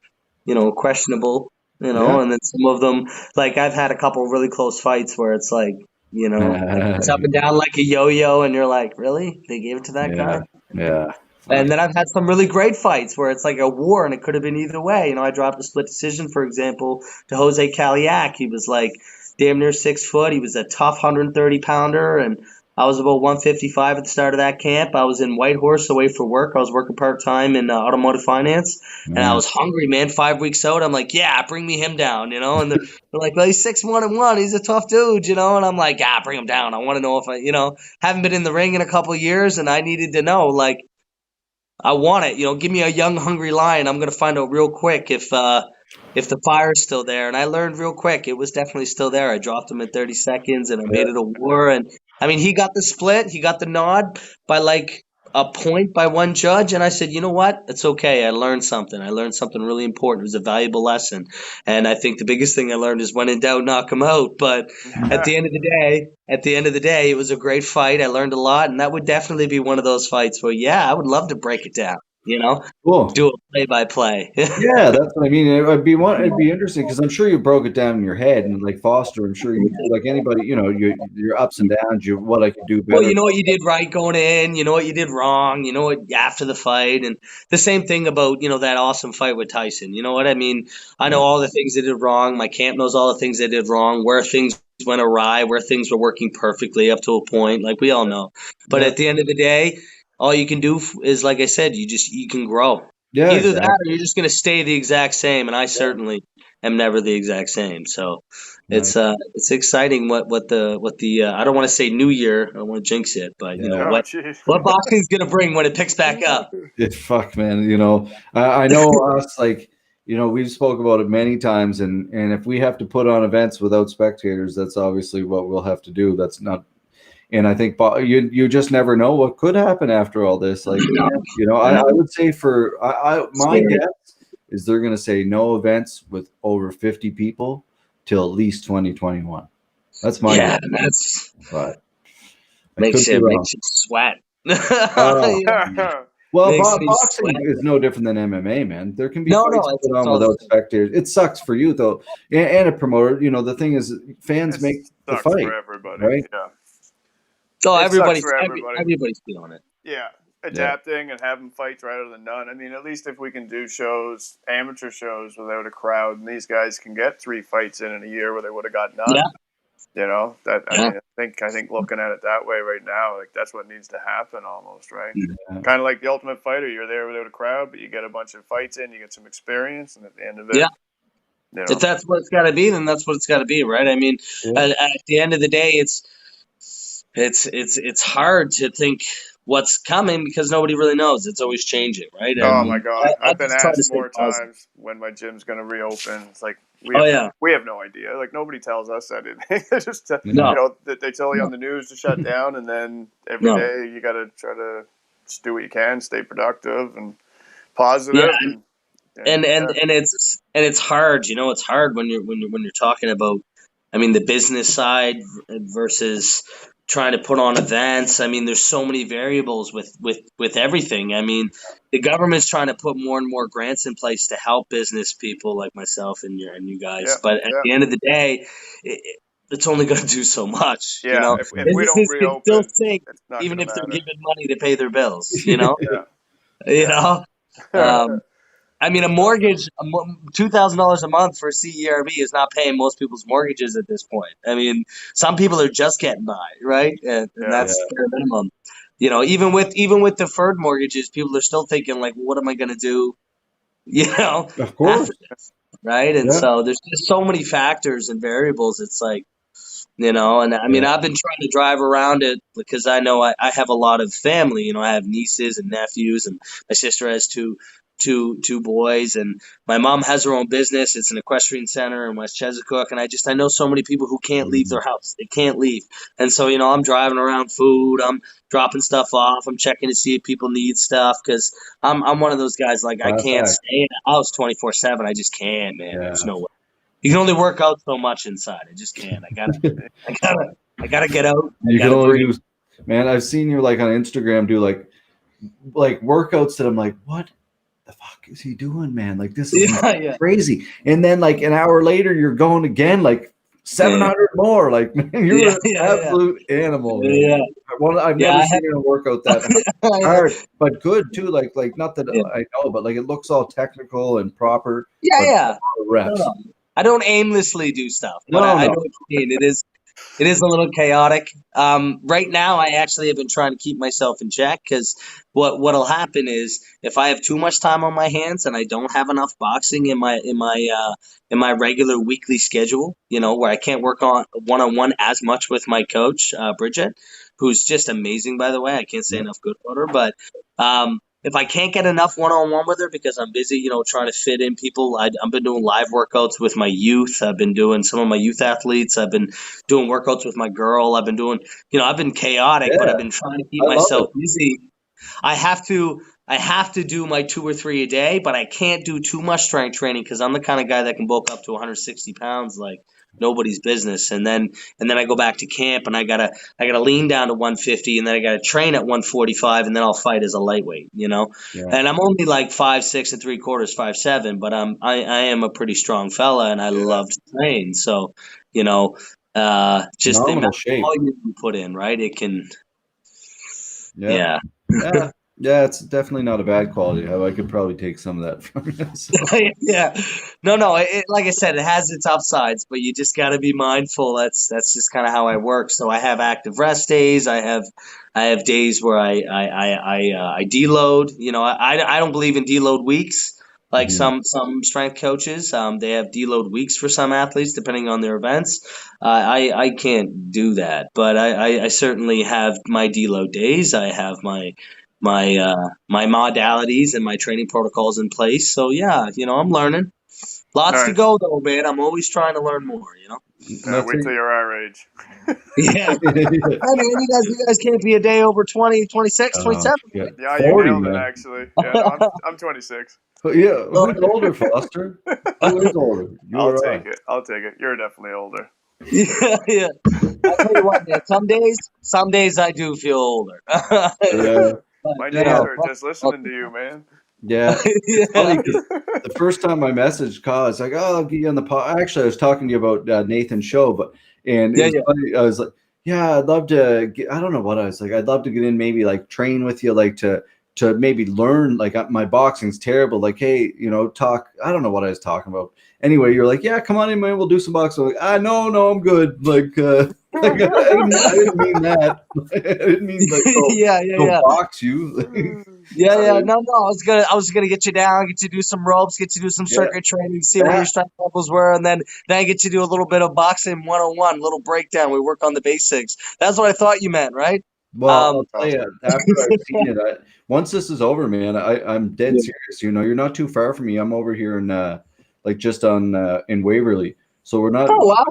questionable, Yeah. and then some of them, like I've had a couple really close fights where it's like, it's up and down like a yo-yo, and you're like, really? They gave it to that guy? Yeah. Yeah. And Fuck. then I've had some really great fights where it's like a war and it could have been either way. I dropped a split decision, for example, to Jose Caliac. He was like damn near 6 foot. He was a tough 130 pounder, and I was about 155 at the start of that camp. I was in Whitehorse away for work. I was working part time in automotive finance, and I was hungry, man. 5 weeks out, I'm like, yeah, bring me him down, And they're like, well, he's 6'1" he's a tough dude, And I'm like, bring him down. I want to know if I haven't been in the ring in a couple of years, and I needed to know, like, I want it. Give me a young, hungry lion. I'm gonna find out real quick if the fire's still there. And I learned real quick it was definitely still there. I dropped him in 30 seconds, and I made it a war. And I mean, he got the split. He got the nod by like a point by one judge. And I said, you know what? It's okay. I learned something. I learned something really important. It was a valuable lesson. And I think the biggest thing I learned is when in doubt, knock him out. But at the end of the day, it was a great fight. I learned a lot, and that would definitely be one of those fights where, yeah, I would love to break it down. Cool. do a play-by-play. Yeah, that's what I mean. It'd be interesting because I'm sure you broke it down in your head, and like Foster, I'm sure you like anybody. Your ups and downs. What I could do Well, better. you know what you did right going in, you know what you did wrong, you know what after the fight, and the same thing about, that awesome fight with Tyson. You know what I mean? I know all the things they did wrong. My camp knows all the things they did wrong, where things went awry, where things were working perfectly up to a point, like we all know. But Yeah. at the end of the day, all you can do is, like I said, you can grow. Yeah, Either that exactly. or you're just going to stay the exact same, and I certainly am never the exact same. So Nice. it's exciting what the I don't want to say new year, I don't want to jinx it, but Yeah. Oh, jeez. what boxing's gonna bring when it picks back up. It's fuck, man. I know us like we've spoke about it many times, and if we have to put on events without spectators, that's obviously what we'll have to do. That's not. And I think you just never know what could happen after all this. Like, I would say my guess is they're going to say no events with over 50 people till at least 2021. That's my guess. That's But makes you sweat. Well, Makes me boxing sweat. is no different than MMA, man. There can be No, fights it's put on all without the same. spectators. It sucks for you though, and a promoter. The thing is, fans make the Sucks fight, for everybody. right? Yeah. So It sucks everybody's for everybody. everybody's feeling it. Yeah. Adapting and having fights right out of the none. I mean, at least if we can do shows, amateur shows without a crowd, and these guys can get 3 fights in a year where they would have got none. Yeah. I think looking at it that way right now, like that's what needs to happen almost, right? Yeah. Kind of like the Ultimate Fighter, you're there without a crowd, but you get a bunch of fights in, you get some experience, and at the end of it, if that's what it's got to be, then that's what it's got to be, right? I mean, at the end of the day, it's hard to think what's coming because nobody really knows. It's always changing, right? My God, I've been asked more times when my gym's going to reopen. It's like we have no idea. Like nobody tells us anything. Just they tell you on the news to shut down, and then every day you got to try to just do what you can, stay productive and positive. And it's hard. It's hard when you're talking about, I mean, the business side versus trying to put on events. I mean, there's so many variables with everything. I mean, the government's trying to put more and more grants in place to help business people like myself and you guys. Yeah, but at the end of the day, it's only going to do so much. Yeah, if we don't reopen, still sink, it's not even if matter. they're giving money to pay their bills. I mean, a mortgage, $2,000 a month for CERB is not paying most people's mortgages at this point. I mean, some people are just getting by, right? And that's the minimum. Even with deferred mortgages, people are still thinking like, what am I going to do? Of course, right? And so there's just so many factors and variables. It's like, and I mean, I've been trying to drive around it because I know I have a lot of family. I have nieces and nephews, and my sister has two boys, and my mom has her own business. It's an equestrian center in West Chesapeake, and I know so many people who can't leave their house. They can't leave. And so, I'm driving around food, I'm dropping stuff off, I'm checking to see if people need stuff, because I'm one of those guys, like, I can't stay in a house 24/7. I just can't, man. There's no way. You can only work out so much inside. I just can't. I gotta get out. You can only do, man. I've seen you like on Instagram do like workouts that I'm like, what the fuck is he doing, man? Like this is crazy. And then like an hour later, you're going again, like 700 more. Like, man, you're an absolute animal. Man. Yeah. I've never seen a workout that hard, but good too. Like not that I know, but like it looks all technical and proper. Reps. No. I don't aimlessly do stuff, but I know what you mean. It is a little chaotic. Right now, I actually have been trying to keep myself in check, because what'll happen is if I have too much time on my hands and I don't have enough boxing in my regular weekly schedule, where I can't work on one-on-one as much with my coach, Bridget, who's just amazing, by the way. I can't say enough good about her, but if I can't get enough one-on-one with her because I'm busy, trying to fit in people, I've been doing live workouts with my youth. I've been doing some of my youth athletes. I've been doing workouts with my girl. I've been doing, I've been chaotic, but I've been trying to keep myself busy. I have to do my 2 or 3 a day, but I can't do too much strength training because I'm the kind of guy that can bulk up to 160 pounds like nobody's business. And then I go back to camp, and I gotta lean down to 150, and then I gotta train at 145, and then I'll fight as a lightweight, Yeah. And I'm only like 5'6" and 3/4, 5'7", but I am a pretty strong fella, and I love to train. So, just the Phenomenal amount of shape. volume you put in, right? It can, Yeah. yeah. Yeah, it's definitely not a bad quality. I could probably take some of that from you. So. Yeah. No. Like I said, it has its upsides, but you just got to be mindful. That's just kind of how I work. So I have active rest days. I have days where I deload. I don't believe in deload weeks like some strength coaches. They have deload weeks for some athletes depending on their events. I can't do that, but I certainly have my deload days. I have my modalities and my training protocols in place. So yeah, I'm learning. Lots to Nice. go though, man. I'm always trying to learn more. Wait till you're our age. Yeah. I mean, you guys can't be a day over 20, 26, 27. Yeah, Yeah, 40, you nailed man. it, actually. Yeah, no, I'm 26. Yeah, who's older, Foster? Who is older? You I'll or I? take it. I'll take it. You're definitely older. Yeah. I tell you what, man. Some days I do feel older. Yeah, My Yeah. knees hurt just listening to you, man. yeah. Yeah. Funny 'cause the first time I messaged Kyle, it's like, "Oh, I'll get you on the pod." Actually, I was talking to you about Nathan's show, and it was funny. I was like, "Yeah, I'd love to get." I don't know what I was like. I'd love to get in, maybe like train with you, like to maybe learn. Like my boxing's terrible. Like, hey, talk. I don't know what I was talking about. Anyway, you're like, "Yeah, come on in, man. We'll do some boxing." I'm like, no, I'm good. Like, like I didn't mean that. I didn't mean like go box you. Yeah. No. I was gonna get you down, get you to do some ropes, get you to do some circuit training, see what your strength levels were, and then I get you to do a little bit of boxing 101, little breakdown. We work on the basics. That's what I thought you meant, right? Well, I'll tell you, after I've seen it, once this is over, man, I'm dead serious. You're not too far from me. I'm over here in like just on in Waverly, so we're not Oh wow.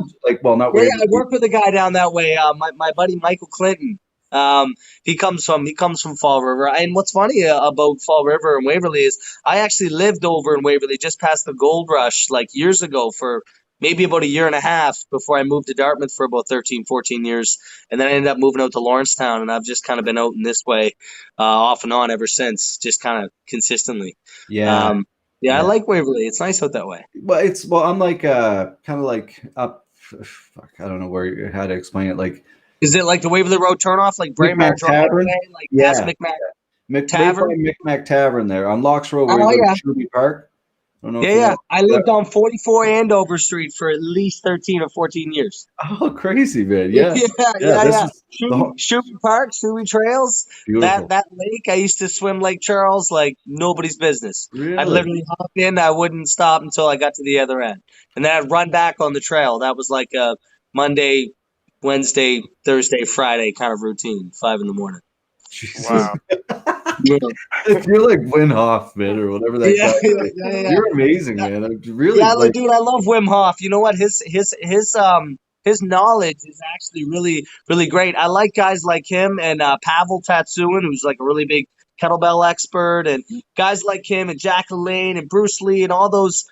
not Yeah, Waverly. I work with a guy down that way. My buddy Michael Clinton. He comes from Fall River. And what's funny about Fall River and Waverly is I actually lived over in Waverly just past the gold rush like years ago for maybe about a year and a half before I moved to Dartmouth for about 13, 14 years. And then I ended up moving out to Lawrencetown, and I've just kind of been out in this way off and on ever since, just kind of consistently. Yeah. I like Waverly. It's nice out that way. Well, I'm like kind of like up. Fuck, I don't know how to explain it. Like, Is it like the Waverly Road turnoff, like Braemar Drive, Tavern? like Yeah. past McMac? Tavern? Micmac Tavern there on Locks Road where Oh, you go yeah. to Shrewsbury Park. I don't know if you Yeah. know. I lived on 44 Andover Street for at least 13 or 14 years. Oh, crazy, man. Yeah. Yeah. This is Shrewsbury Park, Shrewsbury Trails. beautiful. That lake, I used to swim Lake Charles like nobody's business. Really? I'd literally hop in. I wouldn't stop until I got to the other end. And then I'd run back on the trail. That was like a Monday, Wednesday, Thursday, Friday kind of routine, 5 a.m. Jesus. Wow. You're like Wim Hof, man, or whatever that guy is. Yeah. You're amazing, man. I'm really Dude, I love Wim Hof. You know what? His knowledge is actually really, really great. I like guys like him and Pavel Tatsuin, who's like a really big kettlebell expert, and guys like him and Jack LaLanne and Bruce Lee and all those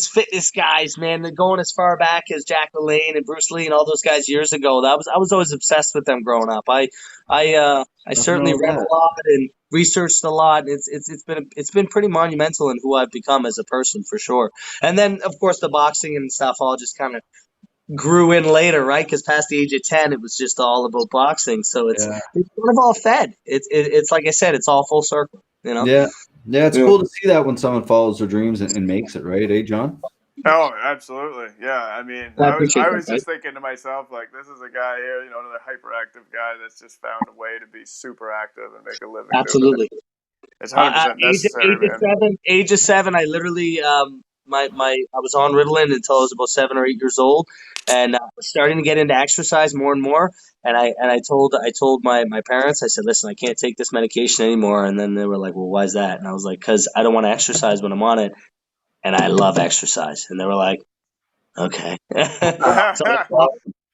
fitness guys, man. They're going as far back as Jack LaLanne and Bruce Lee and all those guys years ago. I was always obsessed with them growing up. I certainly read a lot and researched a lot. It's been pretty monumental in who I've become as a person for sure. And then of course the boxing and stuff all just kind of grew in later, right? Because past the age of 10, it was just all about boxing. So it's kind of all fed. It's like I said, it's all full circle. Yeah, it's cool to see that when someone follows their dreams and makes it, right? Eh, John? Oh, absolutely. Yeah, I mean, I was just thinking to myself, like, this is a guy here, another hyperactive guy that's just found a way to be super active and make a living. Absolutely. Doing it. It's 100% necessary, man. Age of 7, I literally I was on Ritalin until I was about 7 or 8 years old, and I was starting to get into exercise more and more. And I told my parents, I said, listen, I can't take this medication anymore. And then they were like, well, why is that? And I was like, because I don't want to exercise when I'm on it, and I love exercise. And they were like, okay.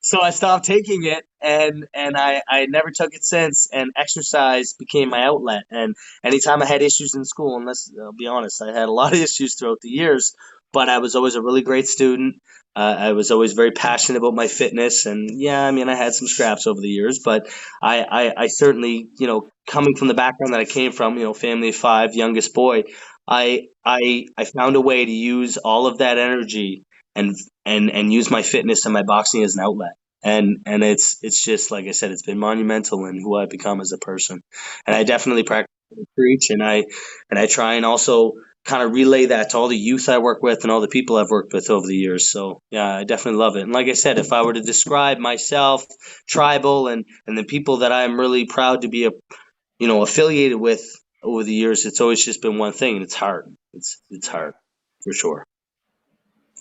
So I stopped taking it, and I never took it since. And exercise became my outlet. And anytime I had issues in school, I'll be honest, I had a lot of issues throughout the years. but I was always a really great student. I was always very passionate about my fitness, and yeah, I mean, I had some scraps over the years, but I certainly, coming from the background that I came from, family of five, youngest boy, I found a way to use all of that energy and and use my fitness and my boxing as an outlet. And it's just like I said, it's been monumental in who I've become as a person. And I definitely practice what I preach, and I try and also kind of relay that to all the youth I work with and all the people I've worked with over the years. So yeah, I definitely love it. And like I said, if I were to describe myself, tribal, and the people that I'm really proud to be affiliated with over the years, it's always just been one thing, and it's hard. It's hard for sure.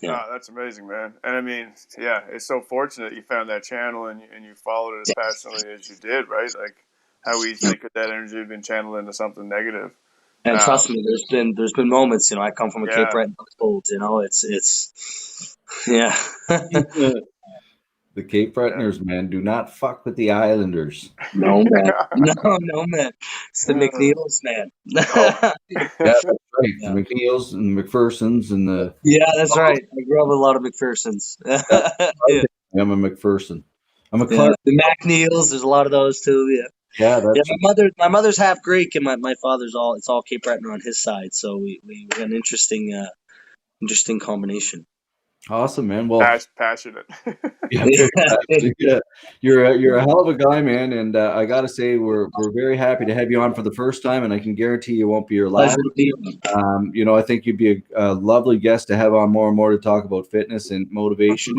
Yeah. That's amazing, man. And I mean, yeah, it's so fortunate you found that channel and you followed it as passionately as you did, right? Like, how easily could that energy have been channeled into something negative? And trust me, there's been moments, I come from a Cape Breton household, it's yeah. The Cape Bretoners, man, do not fuck with the Islanders. No man. No man. It's the McNeils, man. Yeah, that's right. The McNeils and McPhersons and the Yeah, that's right. I grew up with a lot of McPhersons. Yeah. I'm a McPherson. I'm a Yeah. Clark. The McNeils, there's a lot of those too. Yeah. Yeah, that's Yeah, my mother's half Greek, and my father's all Cape Breton on his side. So we got an interesting combination. awesome, man. Well, Passionate. yeah, yeah. You're a hell of a guy, man, and I gotta say we're very happy to have you on for the first time, and I can guarantee you won't be your last. Pleasure to be on. I think you'd be a lovely guest to have on more and more to talk about fitness and motivation.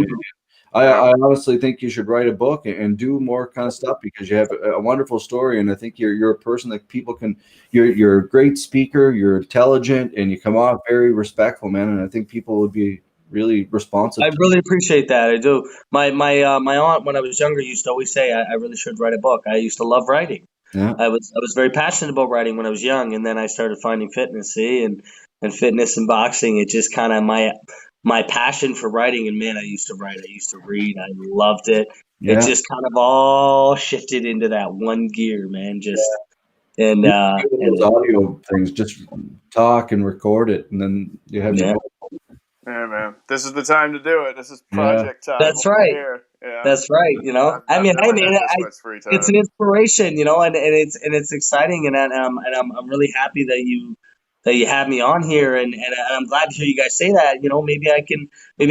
I honestly think you should write a book and do more kind of stuff because you have a wonderful story, and I think you're a person that people can. You're a great speaker. You're intelligent, and you come off very respectful, man. And I think people would be really responsive. I really appreciate that. I do. My aunt, when I was younger, used to always say I really should write a book. I used to love writing. Yeah. I was very passionate about writing when I was young, and then I started finding fitness, and fitness and boxing. It just kind of my passion for writing, and man, I used to write. I used to read. I loved it. Yeah. It just kind of all shifted into that one gear, man. And those audio things, just talk and record it, and then you have your book. Yeah, man. This is the time to do it. This is project time. That's right. Here. Yeah. That's right. It's an inspiration, and it's exciting, and I'm really happy that you have me on here, and I'm glad to hear you guys say that. Maybe I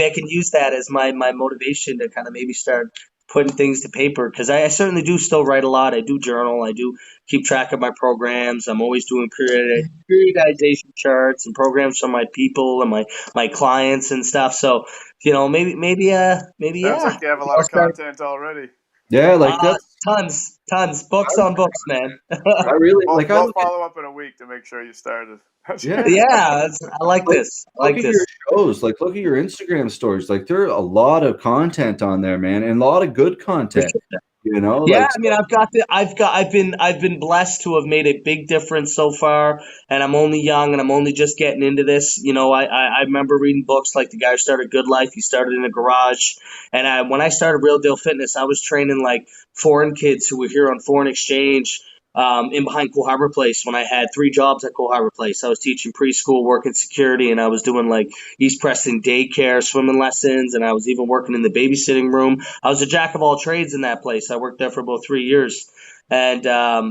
can use that as my motivation to kind of maybe start putting things to paper, because I certainly do still write a lot. I do journal. I do keep track of my programs. I'm always doing periodization charts and programs for my people and my clients and stuff. So maybe Sounds like you have a lot of content already. Yeah, like that's tons books on books, man. I really We'll like. I'll follow up in a week to make sure you started. Yeah, I like this. Look at your shows. Like, look at your Instagram stories. Like, there are a lot of content on there, man, and a lot of good content. Yeah, I mean, I've been blessed to have made a big difference so far, and I'm only young and I'm only just getting into this. I remember reading books like the guy who started Good Life. He started in a garage, and when I started Real Deal Fitness, I was training like foreign kids who were here on foreign exchange. In behind Coal Harbor Place, when I had 3 jobs at Coal Harbor Place. I was teaching preschool, working security, and I was doing like East Preston daycare, swimming lessons, and I was even working in the babysitting room. I was a jack of all trades in that place. I worked there for about 3 years. And I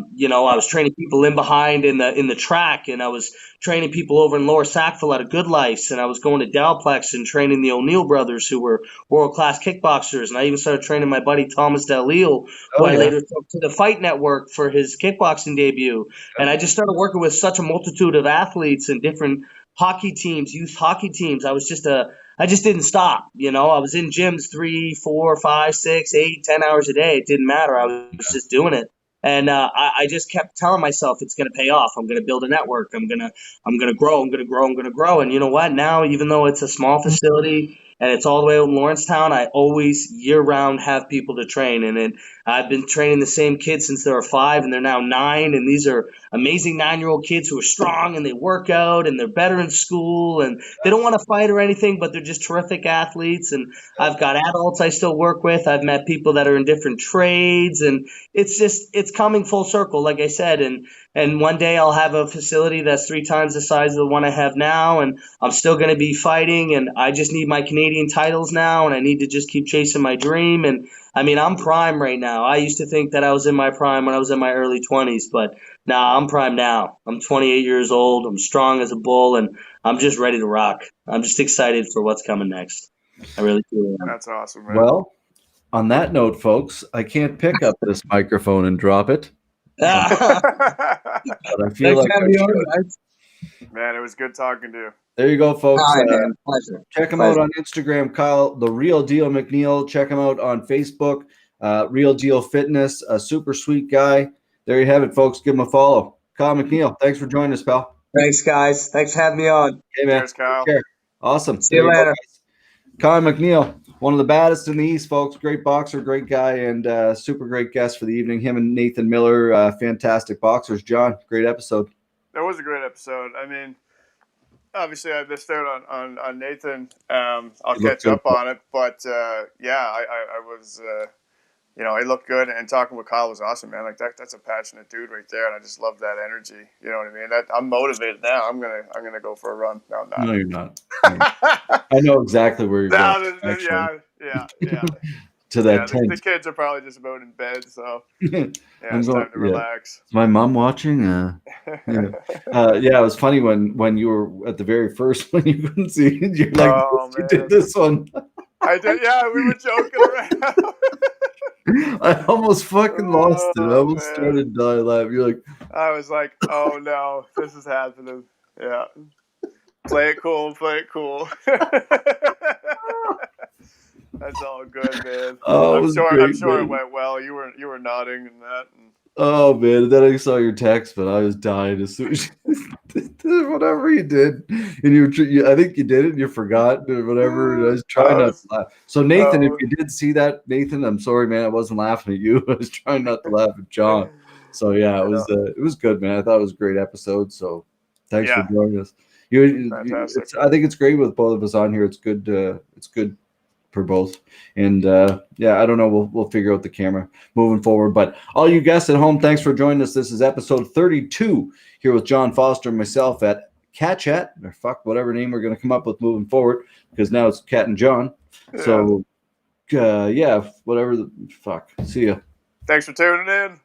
was training people in behind in the track, and I was training people over in Lower Sackville out of Good Life, and I was going to Dalplex and training the O'Neill brothers, who were world-class kickboxers, and I even started training my buddy Thomas Dalil, who I later took to the Fight Network for his kickboxing debut. And I just started working with such a multitude of athletes and different hockey teams, youth hockey teams. I just didn't stop. I was in gyms 3, 4, 5, 6, 8, 10 hours a day. It didn't matter. I was just doing it. And I just kept telling myself it's going to pay off. I'm going to build a network. I'm going to grow. I'm going to grow. And you know what? Now, even though it's a small facility and it's all the way out in Lawrencetown, I always year-round have people to train. And I've been training the same kids since they were 5, and they're now 9. And these are amazing 9-year-old kids who are strong, and they work out, and they're better in school, and they don't want to fight or anything, but they're just terrific athletes. And I've got adults I still work with. I've met people that are in different trades, and it's coming full circle, like I said. And and one day I'll have a facility that's 3 times the size of the one I have now, and I'm still going to be fighting, and I just need my Canadian titles now, and I need to just keep chasing my dream. And I mean, I'm prime right now. I used to think that I was in my prime when I was in my early 20s, but nah, I'm prime now. I'm 28 years old. I'm strong as a bull, and I'm just ready to rock. I'm just excited for what's coming next. I really do. That's awesome, man. Well, on that note, folks, I can't pick up this microphone and drop it, but I feel Thanks like for having I me should. on, guys. Man, it was good talking to you. There you go, folks. All right, man. Pleasure. Check him out on Instagram, Kyle, the Real Deal McNeil. Check him out on Facebook, Real Deal Fitness. A super sweet guy. There you have it, folks. Give him a follow. Kyle McNeil, thanks for joining us, pal. Thanks, guys. Thanks for having me on. Hey, man. Cheers, Kyle. Take care. Awesome. See you There go, later. guys. Kyle McNeil, one of the baddest in the East, folks. Great boxer, great guy, and super great guest for the evening. Him and Nathan Miller, fantastic boxers. John, great episode. That was a great episode. I mean, obviously I missed out on Nathan. I'll He looked catch up good. on it, but yeah, I was it looked good, and talking with Kyle was awesome, man. Like that's a passionate dude right there, and I just love that energy. You know what I mean? I'm motivated now. I'm gonna go for a run. No, I'm not. No, you're not. I know exactly where you're going. Actually, Yeah. to that The tent. kids are probably just about in bed, so Yeah, yeah, it's time to relax. Is my mom watching? Yeah, it was funny when you were at the very first one. You couldn't see it. You're like, Oh, you man. did this one. I did. Yeah, we were joking around. I almost fucking lost it. I Oh, almost man. started dying laughing. You're like, I was like, oh no, this is happening. Yeah. Play it cool, play it cool. That's all good, man. oh, it I'm was sure great, it man. went well. You were nodding and that. And Oh man, then I saw your text, but I was dying as soon as you did whatever you did, and I think you did it, and you forgot or whatever. And I was trying not to laugh. So Nathan, if you did see that, Nathan, I'm sorry, man, I wasn't laughing at you. I was trying not to laugh at John. So yeah, it was good, man. I thought it was a great episode. So thanks for joining us. Fantastic. I think it's great with both of us on here. It's good. It's good for both. And I don't know. We'll figure out the camera moving forward. But all you guests at home, thanks for joining us. This is episode 32 here with John Foster and myself at Cat Chat, or fuck whatever name we're going to come up with moving forward, because now it's Cat and John. So whatever the fuck. See ya. Thanks for tuning in.